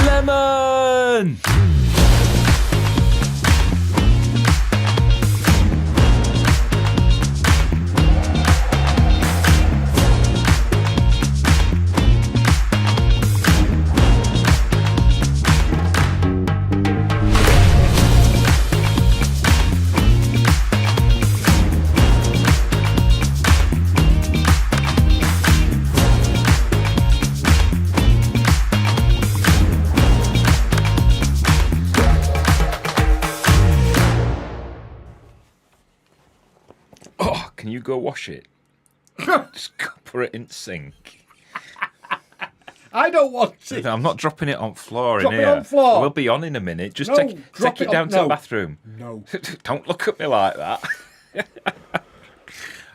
Lemon! Can you go wash it? Just put it in the sink. I don't want it. I'm not dropping it on floor Drop in it here. on floor. We'll be on in a minute. Just No, take it down to the bathroom. No. Don't look at me like that.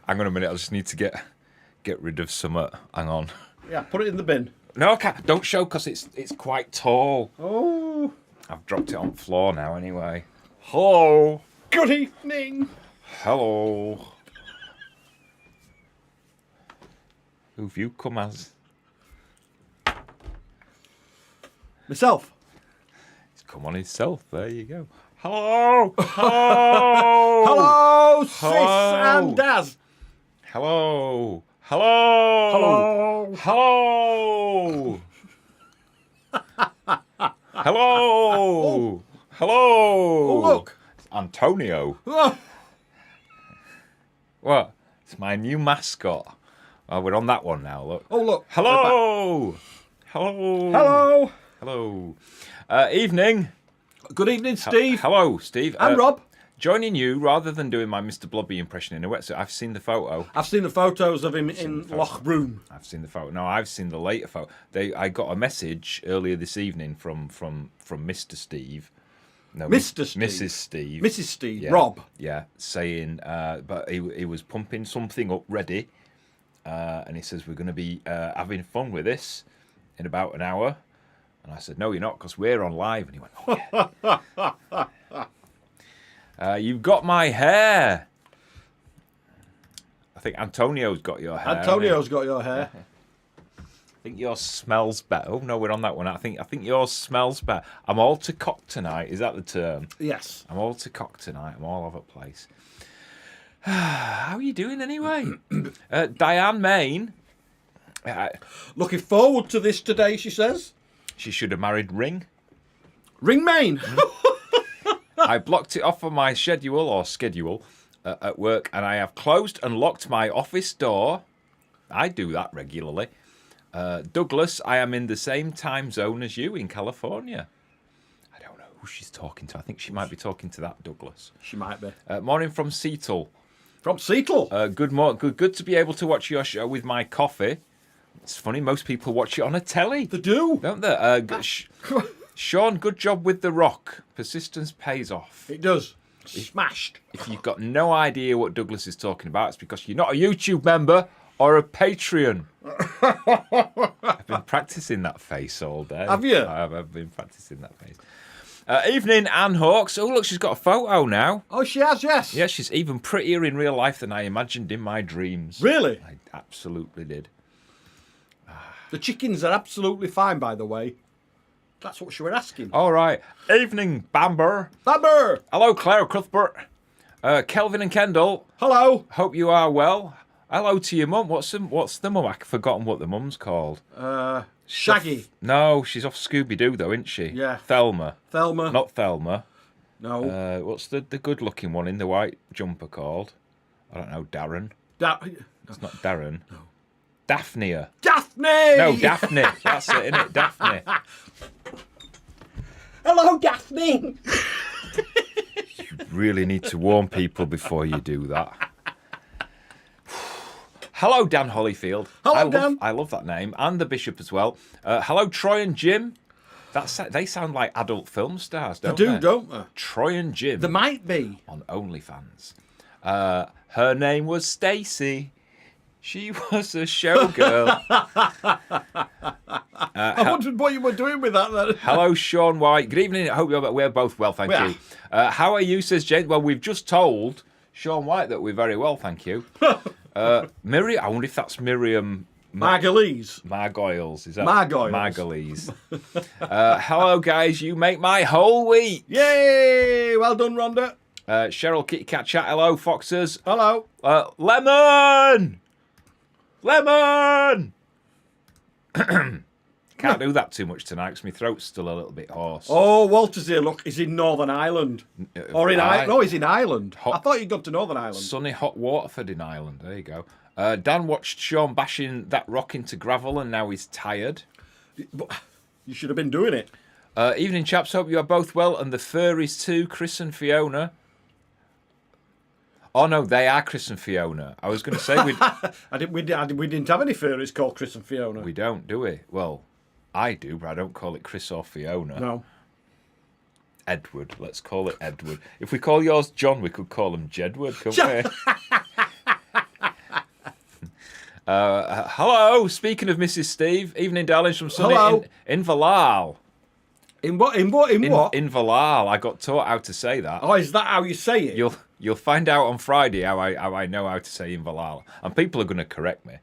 Hang on a minute. I just need to get rid of some. Hang on. Yeah, put it in the bin. No, I can't. Don't show because it's quite tall. Oh. I've dropped it on the floor now anyway. Hello. Good evening. Hello. Who've you come as? Myself. He's come on himself. There you go. Hello. Hello. Hello, Sis Hello. and Daz. Hello. Hello. Hello. Hello. Hello. Hello. Oh, look. It's Antonio. Oh. What? It's my new mascot. Oh, we're on that one now. Look. Oh, look. Hello. Hello. Hello. Hello. Evening. Good evening, Steve. Hello, Steve. And Rob. Joining you rather than doing my Mr. Blobby impression in a wetsuit. I've seen the photo. I've seen the photos of him in Loch Broom. I've seen the photo. No, I've seen the later photo. I got a message earlier this evening from Mr. Steve. No, Mr. Steve. Mrs. Steve. Mrs. Steve. Yeah, Rob. Yeah, saying, but he was pumping something up ready, and he says we're going to be having fun with this in about an hour. And I said, no, you're not, because we're on live. And he went, oh, yeah. You've got my hair. I think Antonio's got your hair. Antonio's got your hair. I think yours smells better. Oh, no, we're on that one. I think yours smells better. I'm all to cock tonight. Is that the term? Yes. I'm all to cock tonight. I'm all over the place. How are you doing anyway? Diane Main. Looking forward to this today, she says. She should have married Ring. Ring Main. I blocked it off on my schedule at work, and I have closed and locked my office door. I do that regularly. Douglas, I am in the same time zone as you in California. I don't know who she's talking to. I think she might be talking to that Douglas. She might be. Morning from Seattle. From Seattle. Good to be able to watch your show with my coffee. It's funny, most people watch it on a telly. They do. Don't they? Sean, good job with The Rock. Persistence pays off. It does. Smashed. If you've got no idea what Douglas is talking about, it's because you're not a YouTube member or a Patreon. I've been practicing that face all day. Have you? I've been practicing that face. Evening, Anne Hawks. Oh, look, she's got a photo now. Oh, she has, yes. Yeah, she's even prettier in real life than I imagined in my dreams. Really? I absolutely did. The chickens are absolutely fine, by the way. That's what she were asking. All right. Evening, Bamber. Bamber! Hello, Claire Cuthbert. Kelvin and Kendall. Hello. Hope you are well. Hello to your mum. What's the mum? I've forgotten what the mum's called. Shaggy. No, she's off Scooby-Doo, though, isn't she? Yeah. Thelma. Thelma. Not Thelma. No. What's the good-looking one in the white jumper called? I don't know. Darren. It's not Darren. No. Daphne. Daphne! No, Daphne. That's it, isn't it? Daphne. Hello, Daphne! You really need to warn people before you do that. Hello, Dan Hollyfield. Hello, Dan. I love that name. And the Bishop as well. Hello, Troy and Jim. They sound like adult film stars, don't they? They do, don't they? Troy and Jim. There might be. On OnlyFans. Her name was Stacey. She was a showgirl. I wondered what you were doing with that then. Hello, Sean White. Good evening. I hope we're both well, thank you. How are you, says Jane? Well, we've just told Sean White that we're very well, thank you. Miriam, I wonder if that's Miriam... Margolese. Margoyles. Is that Margoyles. Margolese. Hello, guys. You make my whole week. Yay! Well done, Rhonda. Cheryl Kitty Cat Chat. Hello, Foxes. Hello. Lemon! Lemon! Can't do that too much tonight because my throat's still a little bit hoarse. Oh, Walter's here, look. He's in Northern Ireland. Or in Ireland. No, he's in Ireland. I thought you'd gone to Northern Ireland. Sunny, hot Waterford in Ireland. There you go. Dan watched Sean bashing that rock into gravel and now he's tired. You should have been doing it. Evening, chaps. Hope you are both well. And the furries too, Chris and Fiona. Oh, no, they are Chris and Fiona. I was going to say... we didn't have any furries called Chris and Fiona. We don't, do we? Well, I do, but I don't call it Chris or Fiona. No. Edward. Let's call it Edward. If we call yours John, we could call him Jedward, couldn't we? Hello. Speaking of Mrs. Steve, evening, darlings, from sunny in Valal. In what? In what? In Valal. I got taught how to say that. Oh, is that how you say it? You'll find out on Friday how I know how to say in Valal. And people are going to correct me.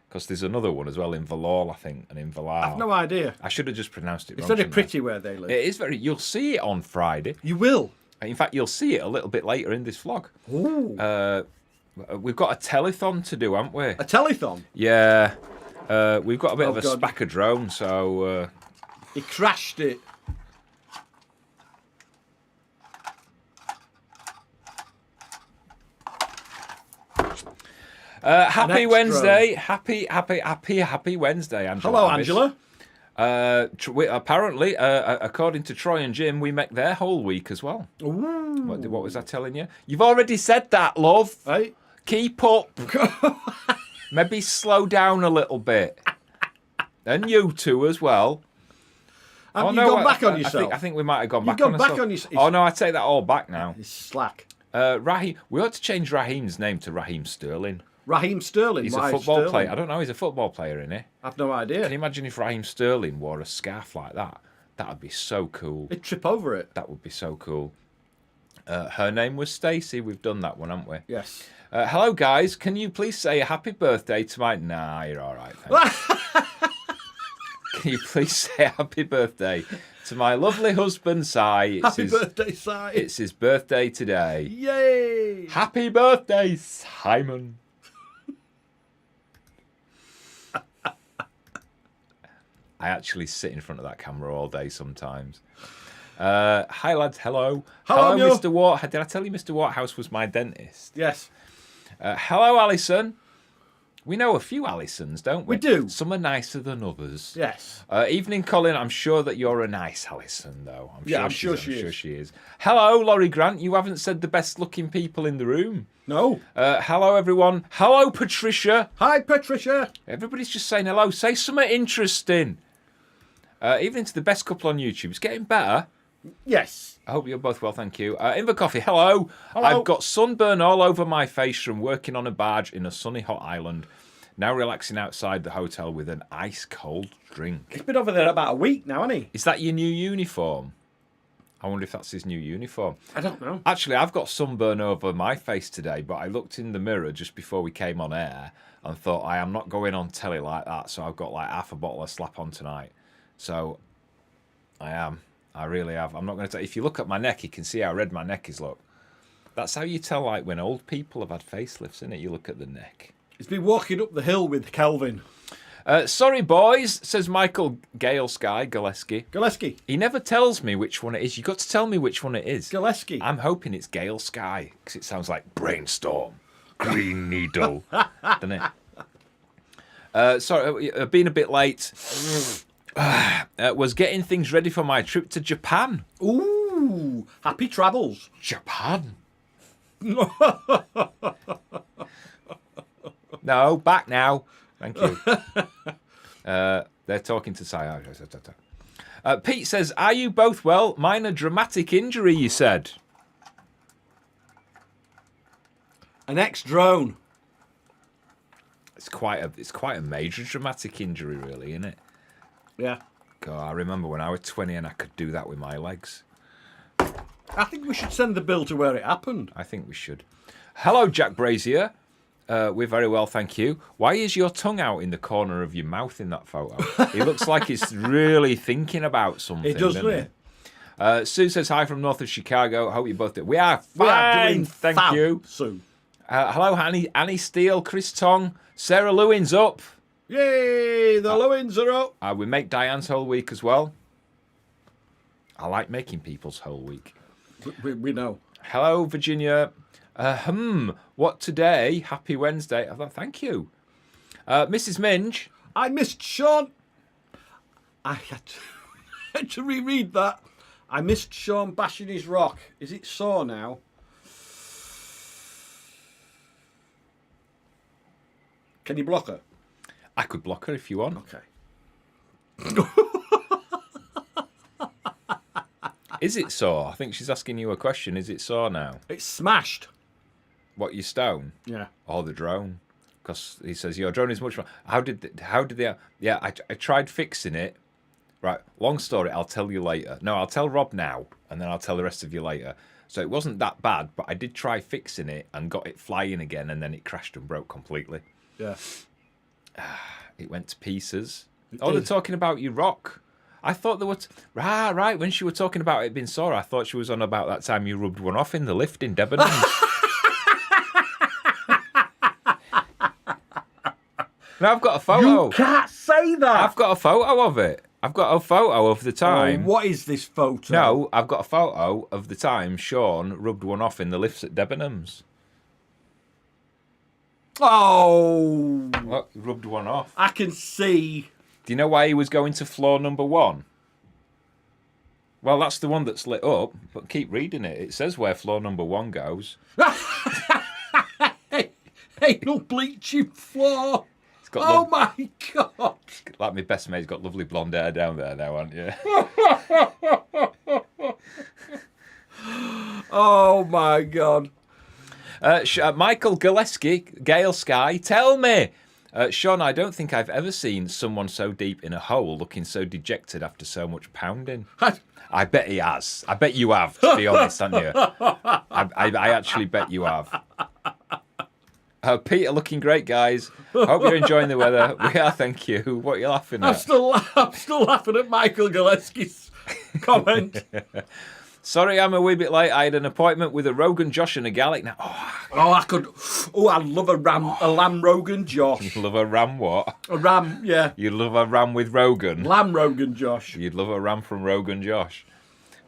Because there's another one as well in Valor, I think, and in Valal. I've no idea. I should have just pronounced it wrong. It's very pretty where they live. It is very... You'll see it on Friday. You will? In fact, you'll see it a little bit later in this vlog. Ooh. We've got a telethon to do, haven't we? A telethon? Yeah. We've got a bit of a spacker drone, so... He crashed it. Happy Wednesday. Happy Wednesday, Angela. Hello, Angela. Apparently, according to Troy and Jim, we make their whole week as well. Ooh. What was I telling you? You've already said that, love. Hey. Keep up. Maybe slow down a little bit. And you too as well. Have you gone back on yourself? I think we might have gone back on ourselves. Back on yourself. Oh, no, I take that all back now. It's slack. Raheem. We ought to change Raheem's name to Raheem Sterling. Raheem Sterling? He's a football player. I don't know. He's a football player, isn't he? I've no idea. Can you imagine if Raheem Sterling wore a scarf like that? That would be so cool. He'd trip over it. That would be so cool. Her name was Stacey. We've done that one, haven't we? Yes. Hello, guys. Can you please say a happy birthday to my... Nah, you're all right, thanks. Can you please say happy birthday to my lovely husband, Si? Happy birthday, Si. It's his birthday today. Yay! Happy birthday, Simon. I actually sit in front of that camera all day sometimes. Hi, lads. Hello. Hello, Mr. Watt. Did I tell you Mr. Waterhouse was my dentist? Yes. Hello, Alison. We know a few Alisons, don't we? We do. Some are nicer than others. Yes. Evening, Colin. I'm sure that you're a nice Alison, though. I'm sure she is. Hello, Laurie Grant. You haven't said the best-looking people in the room. No. Hello, everyone. Hello, Patricia. Hi, Patricia. Everybody's just saying hello. Say something interesting. Evening to the best couple on YouTube. It's getting better. Yes. I hope you're both well, thank you. Inver Coffee, hello. Hello. I've got sunburn all over my face from working on a barge in a sunny hot island. Now relaxing outside the hotel with an ice-cold drink. He's been over there about a week now, hasn't he? Is that your new uniform? I wonder if that's his new uniform. I don't know. Actually, I've got sunburn over my face today, but I looked in the mirror just before we came on air and thought, I am not going on telly like that, so I've got like half a bottle of Slap On tonight. So, I am. I really have. I'm not going to. If you look at my neck, you can see how red my neck is. Look, that's how you tell. Like when old people have had facelifts, isn't it? You look at the neck. He's been walking up the hill with Kelvin. Sorry, boys, says Michael Galeski. He never tells me which one it is. You've got to tell me which one it is. Galeski. I'm hoping it's Gale Sky because it sounds like brainstorm, green needle, doesn't it? Sorry, being a bit late. Was getting things ready for my trip to Japan. Ooh, happy travels. Japan. No, back now. Thank you. They're talking to Sai. Pete says, are you both well? Minor dramatic injury, you said. An ex-drone. It's quite a major dramatic injury, really, isn't it? Yeah. God, I remember when I was 20 and I could do that with my legs. I think we should send the bill to where it happened. I think we should. Hello, Jack Brazier. We're very well, thank you. Why is your tongue out in the corner of your mouth in that photo? It looks like it's really thinking about something. It does, doesn't it? Sue says hi from north of Chicago. Hope you both do. We are fine, thank you. Sue. Hello, Annie Steele, Chris Tong, Sarah Lewin's up. Yay, the Lewins are up. We make Diane's whole week as well. I like making people's whole week. We know. Hello, Virginia. What today? Happy Wednesday. Thank you. Mrs. Minge. I missed Sean. I had to reread that. I missed Sean bashing his rock. Is it sore now? Can you block her? I could block her if you want. Okay. Is it sore? I think she's asking you a question. Is it sore now? It's smashed. What, your stone? Yeah. Or the drone? Because he says your drone is much more. How did they? Yeah, I tried fixing it. Right. Long story. I'll tell you later. No, I'll tell Rob now, and then I'll tell the rest of you later. So it wasn't that bad, but I did try fixing it and got it flying again, and then it crashed and broke completely. Yeah. It went to pieces. They're talking about your rock. I thought there was right when she was talking about it being sore. I thought she was on about that time you rubbed one off in the lift in Debenhams. No, I've got a photo. You can't say that. I've got a photo of it. I've got a photo of the time. What is this photo? No, I've got a photo of the time Sean rubbed one off in the lifts at Debenhams. Oh. What? He rubbed one off. I can see. Do you know why he was going to floor number 1? Well, that's the one that's lit up, but keep reading it. It says where floor number 1 goes. Hey, no bleaching floor. Oh my God. Like my best mate's got lovely blonde hair down there now, aren't you? Oh my God. Michael Galeski, Gale Sky, tell me. Sean, I don't think I've ever seen someone so deep in a hole looking so dejected after so much pounding. I bet he has. I bet you have, to be honest, haven't you? I actually bet you have. Peter, looking great, guys. Hope you're enjoying the weather. We are, thank you. What are you laughing at? I'm still laughing at Michael Galeski's comment. Sorry, I'm a wee bit late. I had an appointment with a Rogan Josh and a Gallic. Now, I'd love a lamb Rogan Josh. You love a ram what? A ram, yeah. You love a ram with Rogan. Lamb Rogan Josh. You'd love a ram from Rogan Josh.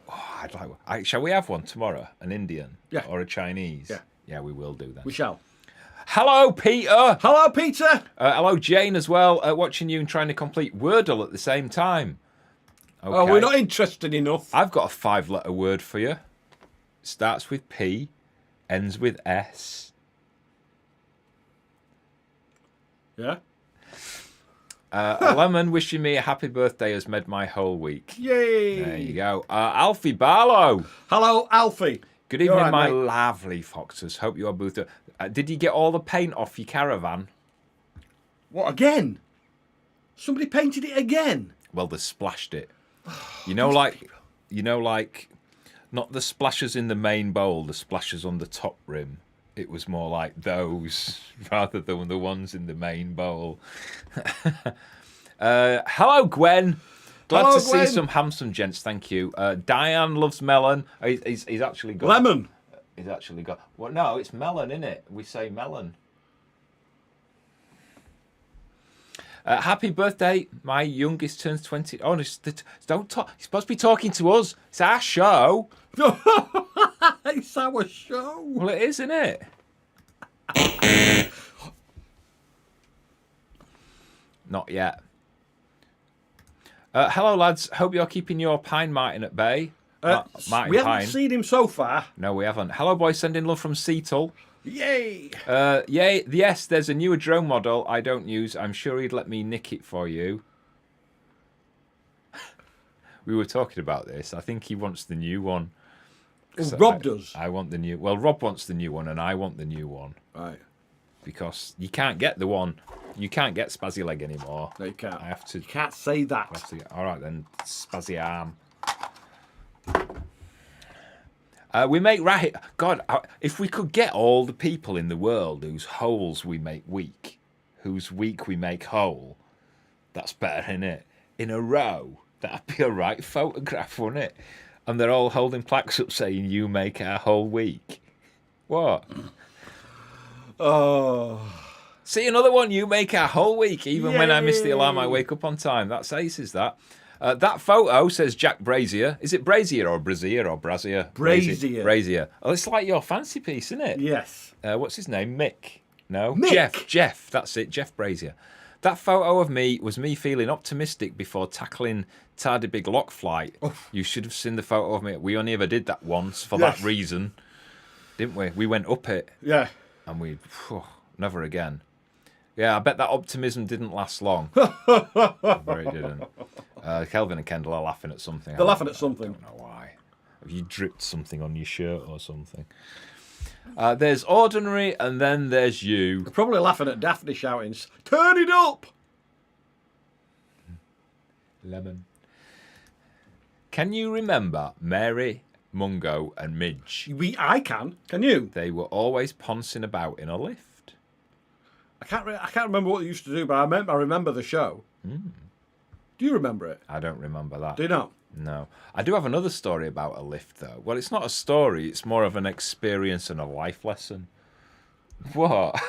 Oh, I'd like one. Shall we have one tomorrow? An Indian? Yeah. Or a Chinese? Yeah. Yeah, we will do that. We shall. Hello, Peter. Hello, Peter. Hello, Jane, as well. Watching you and trying to complete Wordle at the same time. Okay. Oh, we're not interested enough. I've got a 5-letter word for you. Starts with P, ends with S. Yeah. A lemon wishing me a happy birthday has made my whole week. Yay. There you go. Alfie Barlow. Hello, Alfie. Good evening, right, my mate? lovely foxes. Hope you are both. Did you get all the paint off your caravan? What, again? Somebody painted it again? Well, they splashed it. You know, like, not the splashes in the main bowl, the splashes on the top rim. It was more like those rather than the ones in the main bowl. Hello, Gwen. Glad Hello, to Gwen. see some handsome gents. Thank you. Diane loves melon. He's actually got Lemon. He's actually got. Well, no, it's melon, isn't it? We say melon. Happy birthday! My youngest turns 20. Oh, don't talk. He's supposed to be talking to us. It's our show. It's our show. Well, it is, isn't it? Not yet. Hello, lads. Hope you're keeping your pine martin at bay. Martin We haven't Pine. seen him so far. No, we haven't. Hello, boys. Sending love from Seattle. Yay. Yay. Yes, there's a newer drone model I don't use. I'm sure he'd let me nick it for you. We were talking about this. I think he wants the new one. Well, Rob does. I want the new. Well, Rob wants the new one, and I want the new one Right. because you can't get the one. You can't get Spazzy Leg anymore. No, you can't. I have to. You can't say that. I have to all right then, Spazzy Arm. We make right. God, if we could get all the people in the world whose holes we make weak, whose weak we make whole, that's better, innit? In a row, that'd be a right photograph, wouldn't it? And they're all holding plaques up saying, "You make our whole week." What? Oh. See another one. You make our whole week. Even when I miss the alarm, I Yay. wake up on time. That's aces. That. That photo says Jack Brazier. Is it Brazier or Brazier or Brazier? Brazier. Brazier. Oh, it's like your fancy piece, isn't it? Yes. What's his name? Mick? No? Mick. Jeff. That's it. Jeff Brazier. That photo of me was me feeling optimistic before tackling Tardy Big Lock Flight. You should have seen the photo of me. We only ever did that once for that reason, didn't we? We went up it Yeah. and we never again. Yeah, I bet that optimism didn't last long. But it didn't. Kelvin and Kendall are laughing at something. They're laughing at something. I don't know why. Have you dripped something on your shirt or something? There's Ordinary and then there's you. They're probably laughing at Daphne shouting, "Turn it up!" Lemon. Can you remember Mary, Mungo and Midge? I can. Can you? They were always poncing about in a lift. I can't remember what they used to do, but I remember the show. Do you remember it? I don't remember that. Do you not? No. I do have another story about a lift, though. Well, it's not a story. It's more of an experience and a life lesson. What?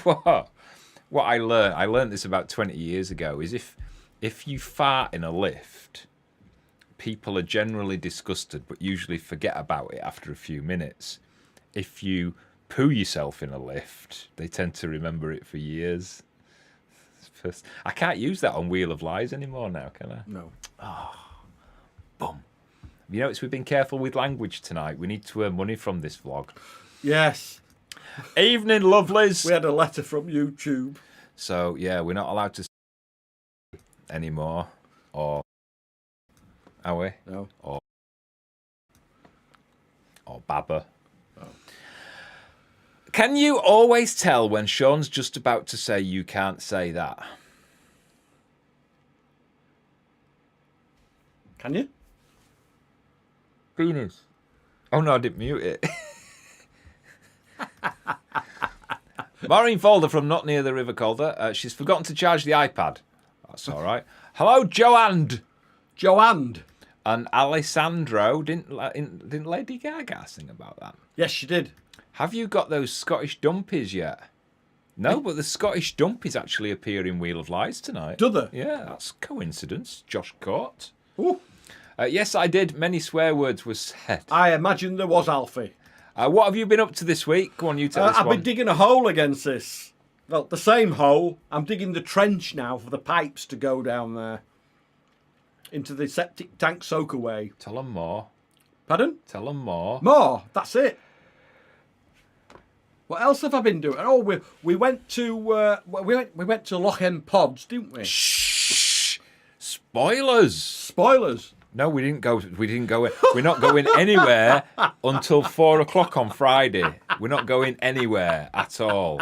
What? What I learned this about 20 years ago, is if you fart in a lift, people are generally disgusted, but usually forget about it after a few minutes. If you poo yourself in a lift, they tend to remember it for years. I can't use that on Wheel of Lies anymore now, can I? No. Boom. You notice we've been careful with language tonight. We need to earn money from this vlog. Yes. Evening, lovelies. We had a letter from YouTube. So, yeah, we're not allowed to anymore. Or, are we? No. Or Baba. Oh. Can you always tell when Sean's just about to say you can't say that? Can you? Penis. Oh no, I didn't mute it. Maureen Folder from Not Near the River Calder. She's forgotten to charge the iPad. That's all right. Hello, Joanne. Joanne. And Alessandro. Didn't Lady Gaga sing about that? Yes, she did. Have you got those Scottish dumpies yet? No, but the Scottish dumpies actually appear in Wheel of Lies tonight. Do they? Yeah, that's coincidence. Josh Court. Ooh. Yes, I did. Many swear words were said. I imagine there was Alfie. What have you been up to this week? Go on, you tell this I've one. been digging a hole against this. Well, the same hole. I'm digging the trench now for the pipes to go down there into the septic tank soakaway. Tell them more. Pardon? Tell them more. More. That's it. What else have I been doing? Oh, we went to we went to Loch End Pods, didn't we? Shh. Spoilers. Spoilers. No, we didn't go. We're not going anywhere until 4 o'clock on Friday. We're not going anywhere at all.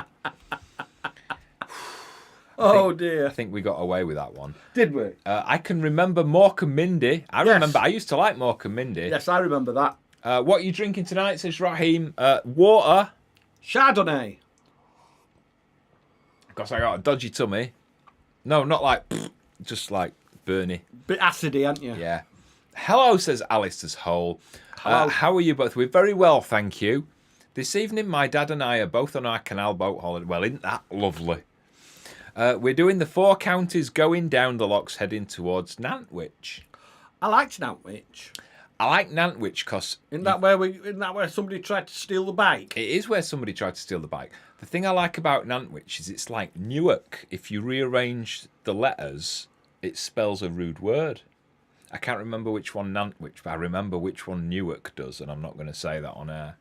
Dear. I think we got away with that one. Did we? I can remember Mork and Mindy. I used to like Mork and Mindy. Yes, I remember that. What are you drinking tonight, says Raheem? Water. Chardonnay. Because I got a dodgy tummy. No, not like, just like burny. Bit acidy, aren't you? Yeah. Hello, says Alistair's Hole. Hello. How are you both? We're very well, thank you. This evening, my dad and I are both on our canal boat holiday. Well, isn't that lovely? We're doing the 4 counties going down the locks heading towards Nantwich. I liked Nantwich. I like Nantwich because... Isn't that where somebody tried to steal the bike? It is where somebody tried to steal the bike. The thing I like about Nantwich is it's like Newark. If you rearrange the letters, it spells a rude word. I can't remember which one Nantwich, but I remember which one Newark does, and I'm not going to say that on air.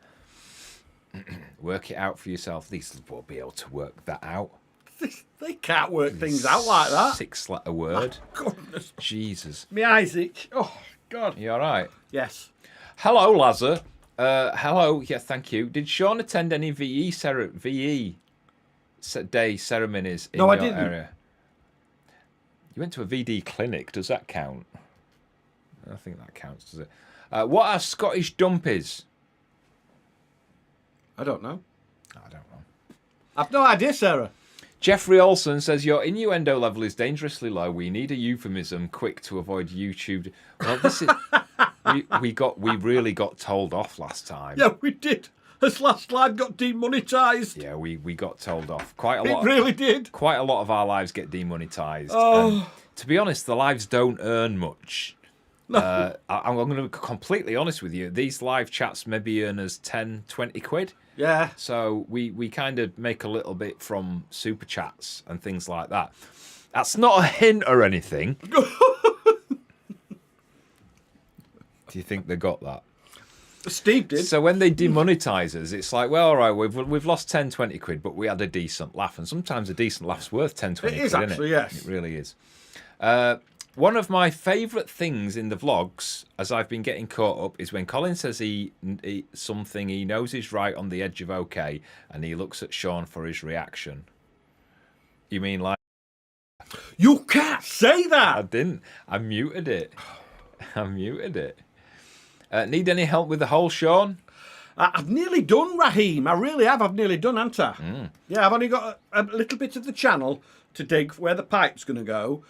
Work it out for yourself. These won't be able to work that out. They can't work things out like that. 6-letter word. Oh, goodness. Jesus. Me eyes itch. Oh, God. You all right? Yes. Hello, Lazar. Hello. Yeah, thank you. Did Sean attend any VE day ceremonies in your area? You went to a VD clinic. Does that count? I think that counts, does it? What are Scottish dumpies? I don't know. I don't know. I've no idea, Sarah. Jeffrey Olson says your innuendo level is dangerously low. We need a euphemism quick to avoid YouTube. Well, this is we really got told off last time. Yeah, we did. This last live got demonetized. Yeah, we got told off quite a lot. It really did. Quite a lot of our lives get demonetized. Oh. To be honest, the lives don't earn much. No. I'm going to be completely honest with you. These live chats maybe earn us 10, 20 quid. Yeah. So we kind of make a little bit from super chats and things like that. That's not a hint or anything. Do you think they got that? Steve did. So when they demonetize us, it's like, well, all right, we've lost 10, 20 quid, but we had a decent laugh. And sometimes a decent laugh's worth 10, 20 It quid, is actually, isn't it? yes. It really is. One of my favourite things in the vlogs, as I've been getting caught up, is when Colin says something he knows is right on the edge of okay, and he looks at Sean for his reaction. You mean like... You can't say I that. didn't. I muted it. Need any help with the hole, Sean? I've nearly done, Raheem. I really have. I've nearly done, haven't I? Yeah, I've only got a little bit of the channel to dig where the pipe's going to go.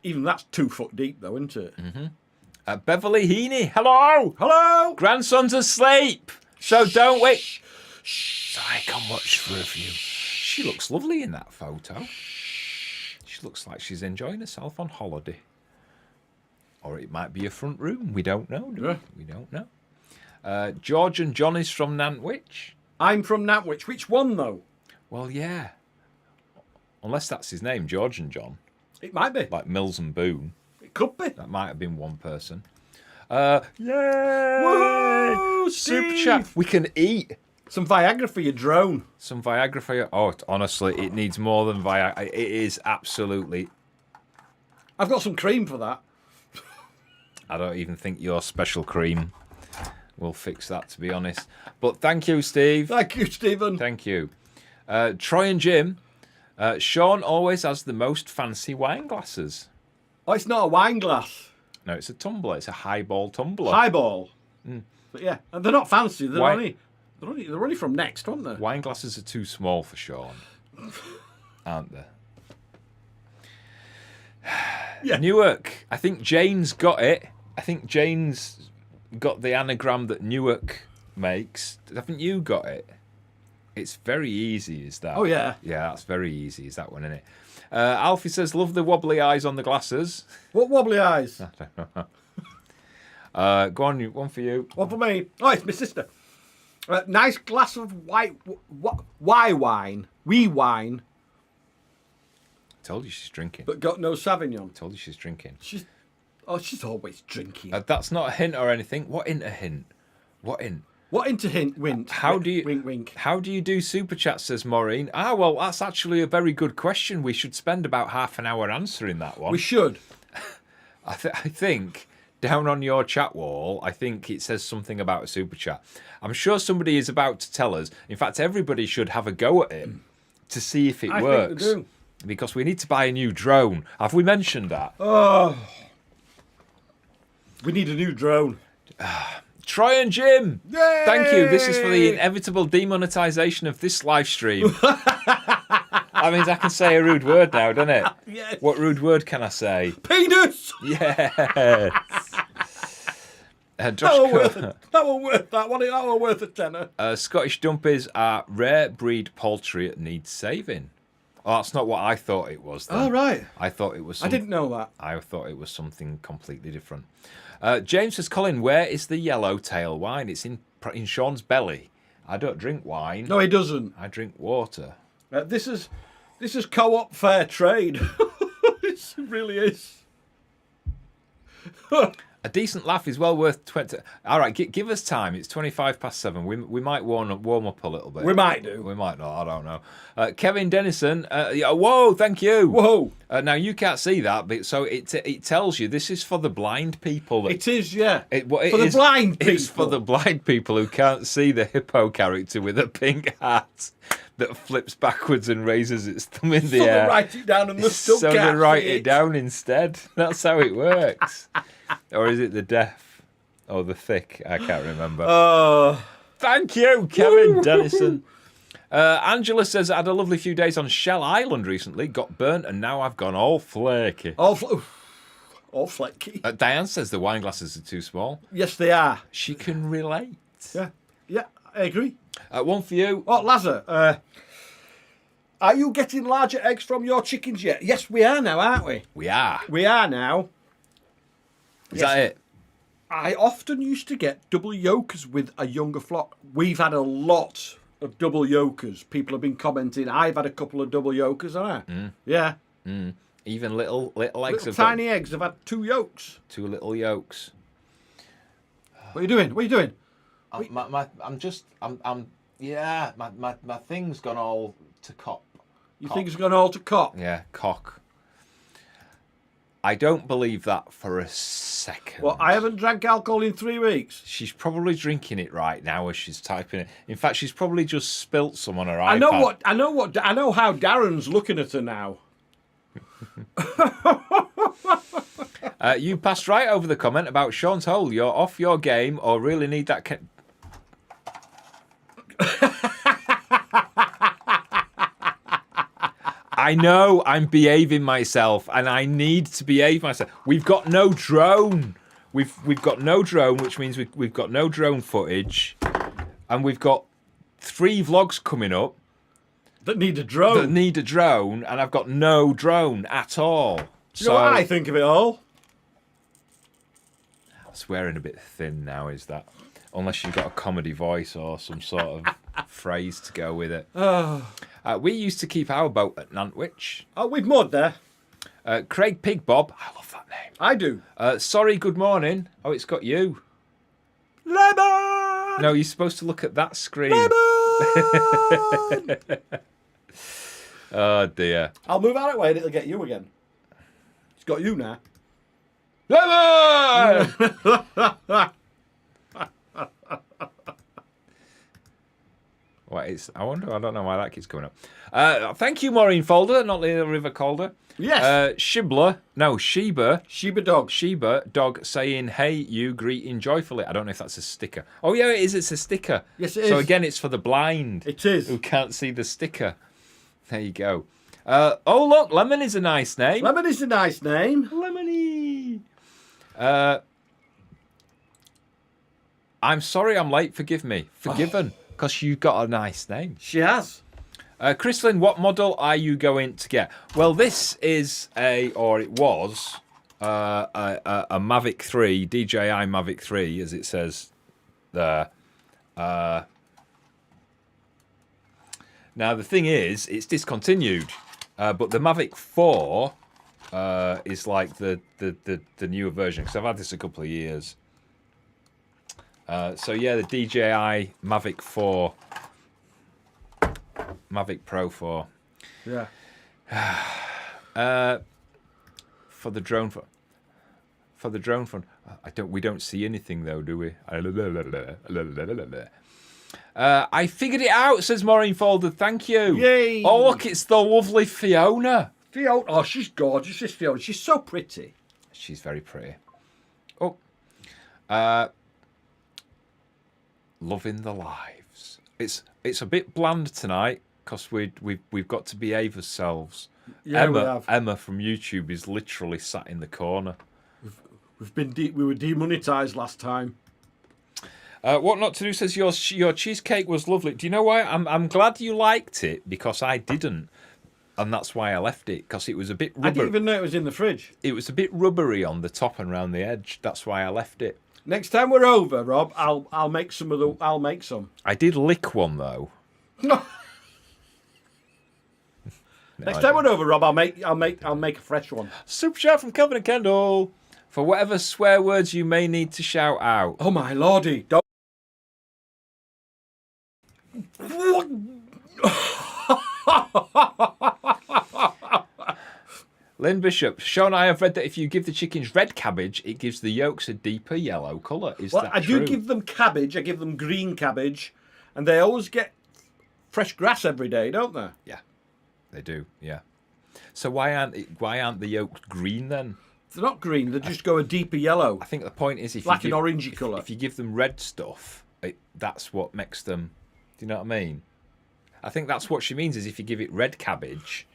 Even that's 2 foot deep, though, isn't it? Mm-hmm. Beverly Heaney, hello! Hello! Grandson's asleep, so don't wait. So I can watch for a view. She looks lovely in that photo. She looks like she's enjoying herself on holiday. Or it might be a front room. We don't know, do we? Yeah. We don't know. George and John is from Nantwich. I'm from Nantwich. Which one, though? Well, yeah. Unless that's his name, George and John. It might be. Like Mills and Boone. It could be. That might have been one person. Yay! Woohoo, Super Steve! chat. We can eat. Some Viagra for your drone. Some Viagra for you. Oh, honestly, it needs more than Viagra. It is absolutely... I've got some cream for that. I don't even think your special cream will fix that, to be honest. But thank you, Steve. Thank you, Stephen. Thank you. Troy and Jim. Sean always has the most fancy wine glasses. Oh, it's not a wine glass. No, it's a tumbler. It's a highball tumbler. Highball. But yeah, and they're not fancy. They're Why- only from Next, aren't they? Wine glasses are too small for Sean, aren't they? Yeah. Newark. I think Jane's got it. I think Jane's got the anagram that Newark makes. Haven't you got it? It's very easy, is that? Oh, yeah. Yeah, that's very easy, is that one, isn't it? Alfie says, love the wobbly eyes on the glasses. What wobbly eyes? Go on, one for you. What for me? Oh, it's my sister. Nice glass of white wine. Wee wine. Told you she's drinking. But got no Sauvignon. Told you she's drinking. She's always drinking. That's not a hint or anything. What ain't a hint? What ain't? What into hint? Wint. How do you wink? Wink. How do you do super chat? Says Maureen. Well, that's actually a very good question. We should spend about half an hour answering that one. We should. I think down on your chat wall, I think it says something about a super chat. I'm sure somebody is about to tell us. In fact, everybody should have a go at it to see if it works. I think they do. Because we need to buy a new drone. Have we mentioned that? Oh, we need a new drone. Troy and Jim, Yay! thank you. This is for the inevitable demonetization of this live stream. That means I can say a rude word now, doesn't it? Yes. What rude word can I say? Penis. Yes. That was worth a tenner. Scottish dumpies are rare breed poultry that needs saving. Oh, that's not what I thought it was. Then. Oh, right. I thought it was. I didn't know that. I thought it was something completely different. James says, Colin, where is the yellow tail wine? It's in Sean's belly. I don't drink wine. No, he doesn't. I drink water. This is co-op fair trade. It really is. A decent laugh is well worth 20. All right, give us time. It's 7:25. We might warm up a little bit. We might do. We might not. I don't know. Kevin Dennison. Whoa, thank you. Whoa. Now you can't see that, but so it tells you this is for the blind people. It is, yeah. For the blind people. It's for the blind people who can't see the hippo character with a pink hat that flips backwards and raises its thumb in the air. So they write it down and the still So can't they write see it down instead. That's how it works. Or is it the deaf? Or the thick? I can't remember. Thank you, Kevin Dennison. Angela says, I had a lovely few days on Shell Island recently, got burnt, and now I've gone all flaky. All flaky. Diane says the wine glasses are too small. Yes, they are. She can relate. Yeah, I agree. One for you. Oh, Lazar, are you getting larger eggs from your chickens yet? Yes, we are now, aren't we? We are. We are now. Is that it? I often used to get double yolkers with a younger flock. We've had a lot of double yolkers. People have been commenting. I've had a couple of double yolkers, haven't I? Yeah. Even little eggs. Little tiny eggs have had 2 yolks. 2 little yolks. What are you doing? My thing's gone all to cock. Your thing's gone all to cock? Yeah, cock. I don't believe that for a second. Well, I haven't drank alcohol in 3 weeks. She's probably drinking it right now as she's typing it. In fact, she's probably just spilt some on her iPad. I know how Darren's looking at her now. You passed right over the comment about Sean's hole. You're off your game or really need that... I know I'm behaving myself, and I need to behave myself. We've got no drone. We've got no drone, which means we've got no drone footage, and we've got 3 vlogs coming up that need a drone. And I've got no drone at all. Do you know what I think of it all? Swearing a bit thin now, is that? Unless you've got a comedy voice or some sort of phrase to go with it. We used to keep our boat at Nantwich. Oh, we've moored there. Craig Pig Bob. I love that name. I do. Sorry, good morning. Oh, it's got you. Lemon! No, you're supposed to look at that screen. Lemon! Oh, dear. I'll move out of the way and it'll get you again. It's got you now. Lemon! I don't know why that keeps coming up. Thank you, Maureen Folder, not Lena River Calder. Yes. Sheba dog. Sheba dog saying, hey, you greeting joyfully. I don't know if that's a sticker. Oh, yeah, it is. It's a sticker. Yes, it is. So, again, it's for the blind. It is. Who can't see the sticker. There you go. Oh, look, Lemon is a nice name. Lemon is a nice name. Lemony. I'm sorry I'm late. Forgive me. Forgiven. Because you got a nice name. She has. Chrislyn, what model are you going to get? Well, this is it was a Mavic 3, DJI Mavic 3, as it says there. Now the thing is, it's discontinued, but the Mavic 4 is like the newer version, because I've had this a couple of years. So yeah, the DJI Mavic 4, Mavic Pro 4. Yeah. For the drone fund. We don't see anything though, do we? I figured it out, says Maureen Folded. Thank you. Yay! Oh look, it's the lovely Fiona. Fiona, oh, she's gorgeous, this Fiona. She's so pretty. She's very pretty. Oh, loving the lives. It's a bit bland tonight because we've got to behave ourselves. Yeah, we have. Emma from YouTube is literally sat in the corner. We were demonetized last time. What not to do says your cheesecake was lovely. Do you know why? I'm glad you liked it, because I didn't, and that's why I left it, because it was a bit rubbery. I didn't even know it was in the fridge. It was a bit rubbery on the top and round the edge. That's why I left it. Next time we're over, Rob, I'll make some. I did lick one though. Next time we're over, Rob, I'll make a fresh one. Super shout from Kelvin and Kendall for whatever swear words you may need to shout out. Oh my lordy! Don't. Lynn Bishop, Sean, I have read that if you give the chickens red cabbage, it gives the yolks a deeper yellow colour. Is that true? I do give them cabbage. I give them green cabbage, and they always get fresh grass every day, don't they? Yeah, they do. Yeah. So why aren't the yolks green then? They're not green. They just go a deeper yellow. I think the point is if like you give, an orangey colour. If you give them red stuff, that's what makes them. Do you know what I mean? I think that's what she means. Is if you give it red cabbage,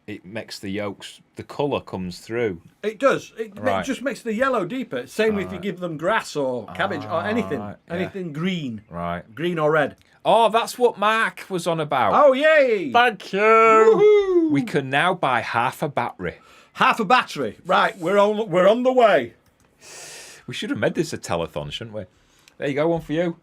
it makes the yolks, the colour comes through. It does. It just makes the yellow deeper. Same if you give them grass or cabbage or anything. Right, anything green. Right. Green or red. Oh, that's what Mark was on about. Oh, yay! Thank you. Woohoo! We can now buy half a battery. Half a battery. Right, we're on the way. We should have made this a telethon, shouldn't we? There you go, one for you.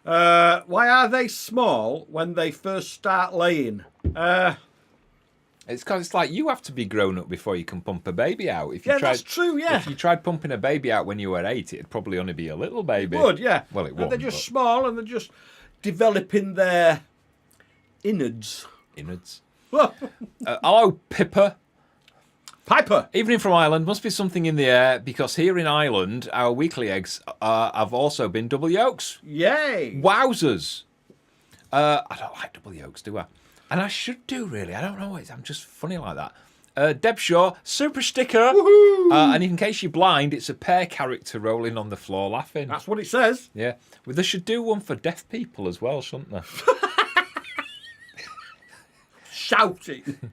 Why are they small when they first start laying? It's because it's like you have to be grown up before you can pump a baby out. That's true, yeah. If you tried pumping a baby out when you were 8, it'd probably only be a little baby. It would, yeah. Well, it would. They're just small and they're just developing their innards. Innards. Hello, Pippa. Piper. Evening from Ireland. Must be something in the air, because here in Ireland, our weekly eggs have also been double yolks. Yay. Wowzers. I don't like double yolks, do I? And I should do, really. I don't know. I'm just funny like that. Deb Shaw, super sticker. Woohoo! And in case you're blind, it's a pear character rolling on the floor laughing. That's what it says. Yeah. Well, they should do one for deaf people as well, shouldn't they? Shouting.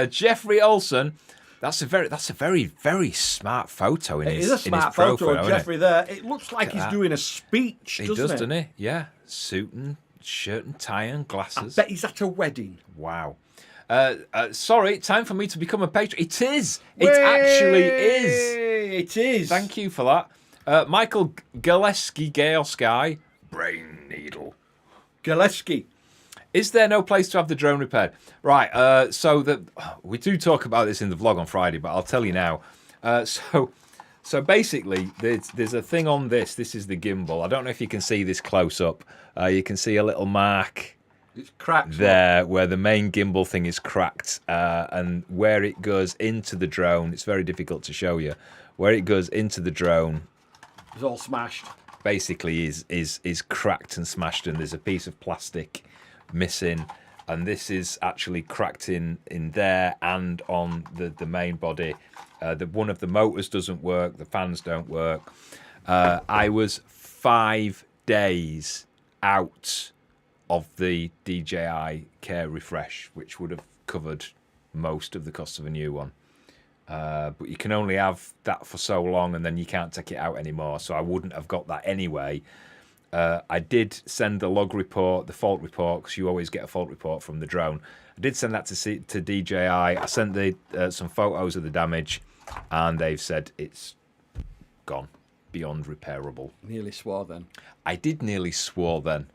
Jeffrey Olson. That's a very, very smart photo. It is a smart photo of Jeffrey there. It looks like he's doing a speech, doesn't it? Doesn't he? Yeah. Suit and shirt and tie and glasses. I bet he's at a wedding. Wow. Sorry, time for me to become a patron. It is. It actually is. It is. Thank you for that. Michael Gillespie, Gale Sky, Brain Needle. Gillespie. Is there no place to have the drone repaired? Right, we do talk about this in the vlog on Friday, but I'll tell you now. So basically, there's a thing on this. This is the gimbal. I don't know if you can see this close up. You can see a little mark. It's cracked there where the main gimbal thing is cracked, and where it goes into the drone. It's very difficult to show you. Where it goes into the drone, it's all smashed. Basically, is cracked and smashed, and there's a piece of plastic missing, and this is actually cracked in there and on the main body. One of the motors doesn't work, the fans don't work. I was 5 days out of the DJI Care Refresh, which would have covered most of the cost of a new one. But you can only have that for so long, and then you can't take it out anymore, so I wouldn't have got that anyway. I did send the log report, the fault report, because you always get a fault report from the drone. I did send that to DJI. I sent some photos of the damage, and they've said it's gone, beyond repairable. Nearly swore then. I did nearly swore then.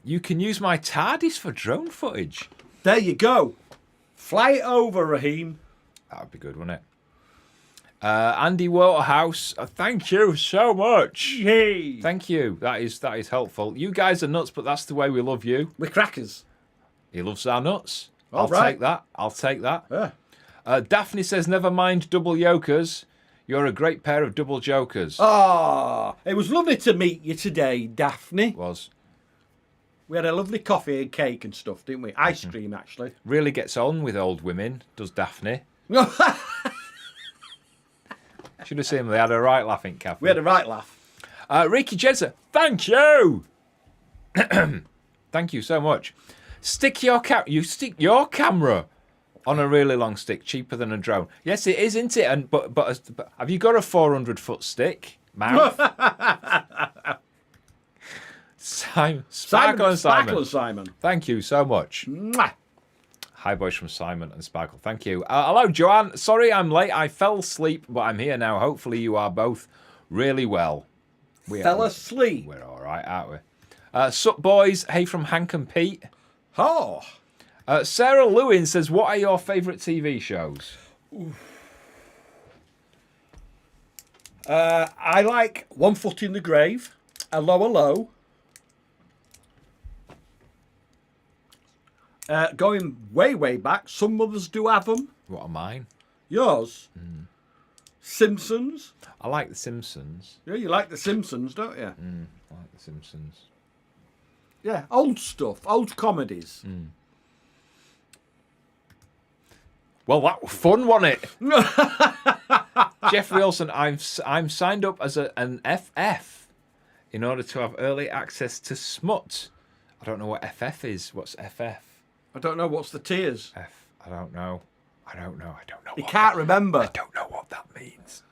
You can use my TARDIS for drone footage. There you go. Fly it over, Raheem. That would be good, wouldn't it? Andy Waterhouse, thank you so much. Yay. Thank you. That is helpful. You guys are nuts, but that's the way we love you. We're crackers. He loves our nuts. All I'll right. take that. I'll take that. Yeah. Daphne says, never mind double yokers. You're a great pair of double jokers. Ah, it was lovely to meet you today, Daphne. Was. We had a lovely coffee and cake and stuff, didn't we? Ice cream, actually. Really gets on with old women, does Daphne. Should have seen them. They had a right laughing cafe. We had a right laugh. Ricky Jensen, thank you. Thank you so much. Stick your camera on a really long stick, cheaper than a drone. Yes, it is, isn't it? And but have you got a 400-foot stick, mouth? Sparkle and Simon. Thank you so much. Mwah. Hi, boys from Simon and Sparkle. Thank you. Hello, Joanne. Sorry I'm late. I fell asleep, but I'm here now. Hopefully you are both really well. Fell asleep. We're all right, aren't we? Sup, boys. Hey from Hank and Pete. Oh. Sarah Lewin says, what are your favourite TV shows? I like One Foot in the Grave, Hello. Going way back, Some Mothers Do Have Them. What are mine? Yours? Simpsons. I like The Simpsons. Yeah, you like The Simpsons, don't you? I like The Simpsons. Yeah, old stuff, old comedies. Well, that was fun, wasn't it? Jeffrey Olsen, I'm signed up as an FF in order to have early access to Smut. I don't know what FF is. What's FF? I don't know. What's the tiers? I don't know. You can't remember. I don't know what that means.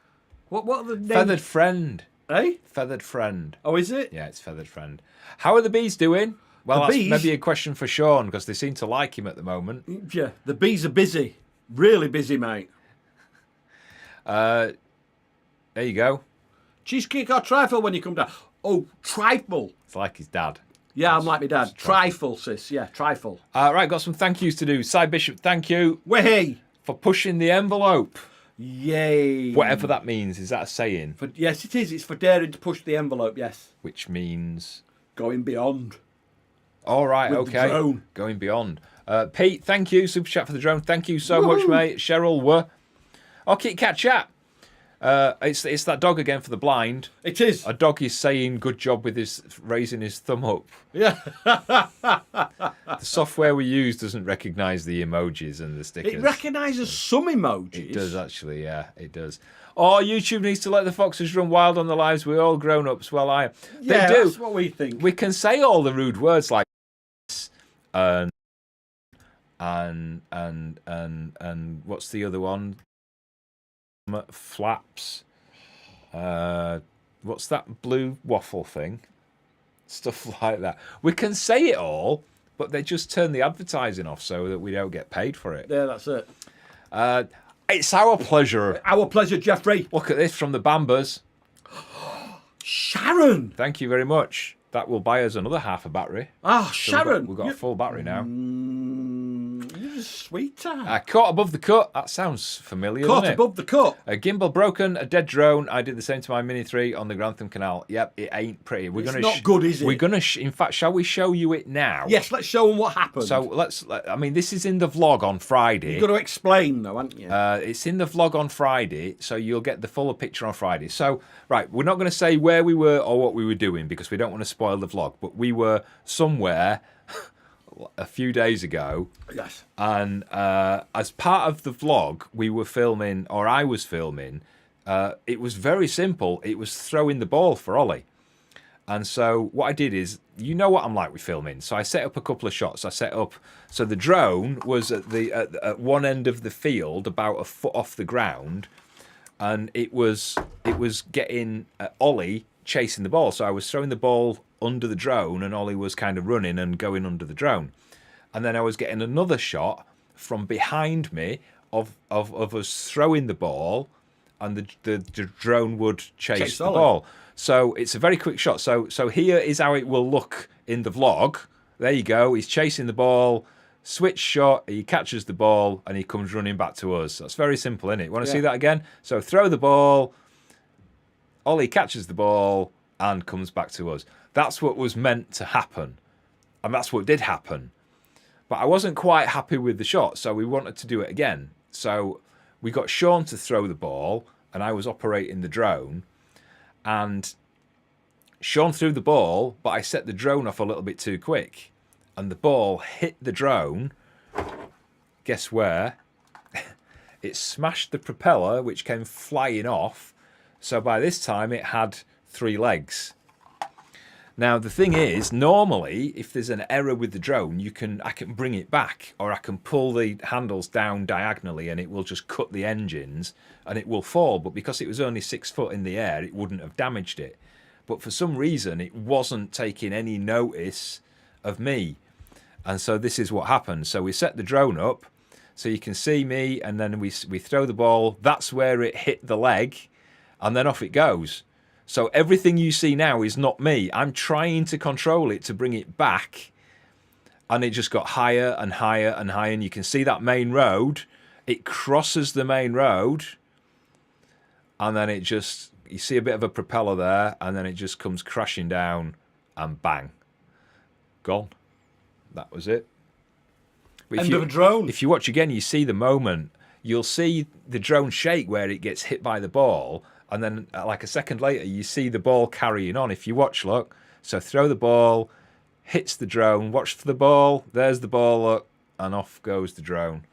What are the names? Feathered Friend. Eh? Feathered Friend. Oh, is it? Yeah, it's Feathered Friend. How are the bees doing? Well, that's bees? maybe a question for Sean because they seem to like him at the moment. Yeah, the bees are busy. Really busy, mate. There you go. Cheesecake or trifle when you come down? Oh, trifle. It's like his dad. Yeah, I'm like my dad. Trifle, sis. Yeah, trifle. Right, got some thank yous to do. Cy Bishop, thank you Way. for pushing the envelope. Yay. Whatever that means. Is that a saying? Yes, it is. It's for daring to push the envelope, yes. Which means... Going beyond. All right, With the okay. drone. Going beyond. Pete, thank you. Super chat for the drone. Thank you so much, mate. Cheryl, Kit Kat chat. It's that dog again for the blind. It is. A dog is saying good job with his raising his thumb up. Yeah. The software we use doesn't recognise the emojis and the stickers. It recognises some emojis. It does actually, yeah, it does. Oh, YouTube needs to let the foxes run wild on the lives. We're all grown-ups. Well, yeah, they do. That's what we think. We can say all the rude words like and what's the other one? Flaps. What's that blue waffle thing? Stuff like that. We can say it all, but they just turn the advertising off so that we don't get paid for it. Yeah, that's it. It's our pleasure. Our pleasure, Jeffrey. Look at this from the Bambas. Sharon. Thank you very much. That will buy us another half a battery. Ah, So Sharon. We've got a full battery now. You're a sweetheart. Caught above the cut. That sounds familiar, Caught doesn't it? above the cut. A gimbal broken, a dead drone. I did the same to my Mini 3 on the Grantham Canal. Yep, it ain't pretty. It's not good, is it? We're gonna. In fact, shall we show you it now? Yes, let's show them what happened. So I mean, this is in the vlog on Friday. You've got to explain, though, haven't you? It's in the vlog on Friday, so you'll get the fuller picture on Friday. So, right, we're not going to say where we were or what we were doing because we don't want to spoil the vlog. But we were somewhere a few days ago. Yes. And as part of the vlog, we were filming, or I was filming. It was very simple. It was throwing the ball for Ollie. And so what I did is, you know what I'm like with filming. So I set up a couple of shots. I set up, so the drone was at one end of the field, about a foot off the ground, and it was getting Ollie chasing the ball. So I was throwing the ball under the drone, and Ollie was kind of running and going under the drone. And then I was getting another shot from behind me of us throwing the ball, and the drone would chase the Ollie. ball. So it's a very quick shot. So here is how it will look in the vlog. there you go. He's chasing the ball. Switch shot, he catches the ball, and he comes running back to us. That's very simple, isn't it? Want to see that again? So throw the ball, Ollie catches the ball, and comes back to us. That's what was meant to happen. And that's what did happen. But I wasn't quite happy with the shot, so we wanted to do it again. So we got Sean to throw the ball, and I was operating the drone. And Sean threw the ball, but I set the drone off a little bit too quick. And the ball hit the drone. Guess where? It smashed the propeller, which came flying off. So by this time, it had 3 legs. Now, the thing is, normally, if there's an error with the drone, I can bring it back, or I can pull the handles down diagonally and it will just cut the engines and it will fall. But because it was only 6 foot in the air, it wouldn't have damaged it. But for some reason, it wasn't taking any notice of me. And so this is what happened. So we set the drone up so you can see me, and then we throw the ball. That's where it hit the leg, and then off it goes. So everything you see now is not me. I'm trying to control it to bring it back, and it just got higher and higher and higher. And you can see that main road. It crosses the main road, and then you see a bit of a propeller there, and then it just comes crashing down, and bang, gone. That was it. End of a drone. If you watch again, you see the moment. You'll see the drone shake where it gets hit by the ball, and then like a second later, you see the ball carrying on. If you watch, look. So throw the ball, hits the drone, watch for the ball. There's the ball, look, and off goes the drone.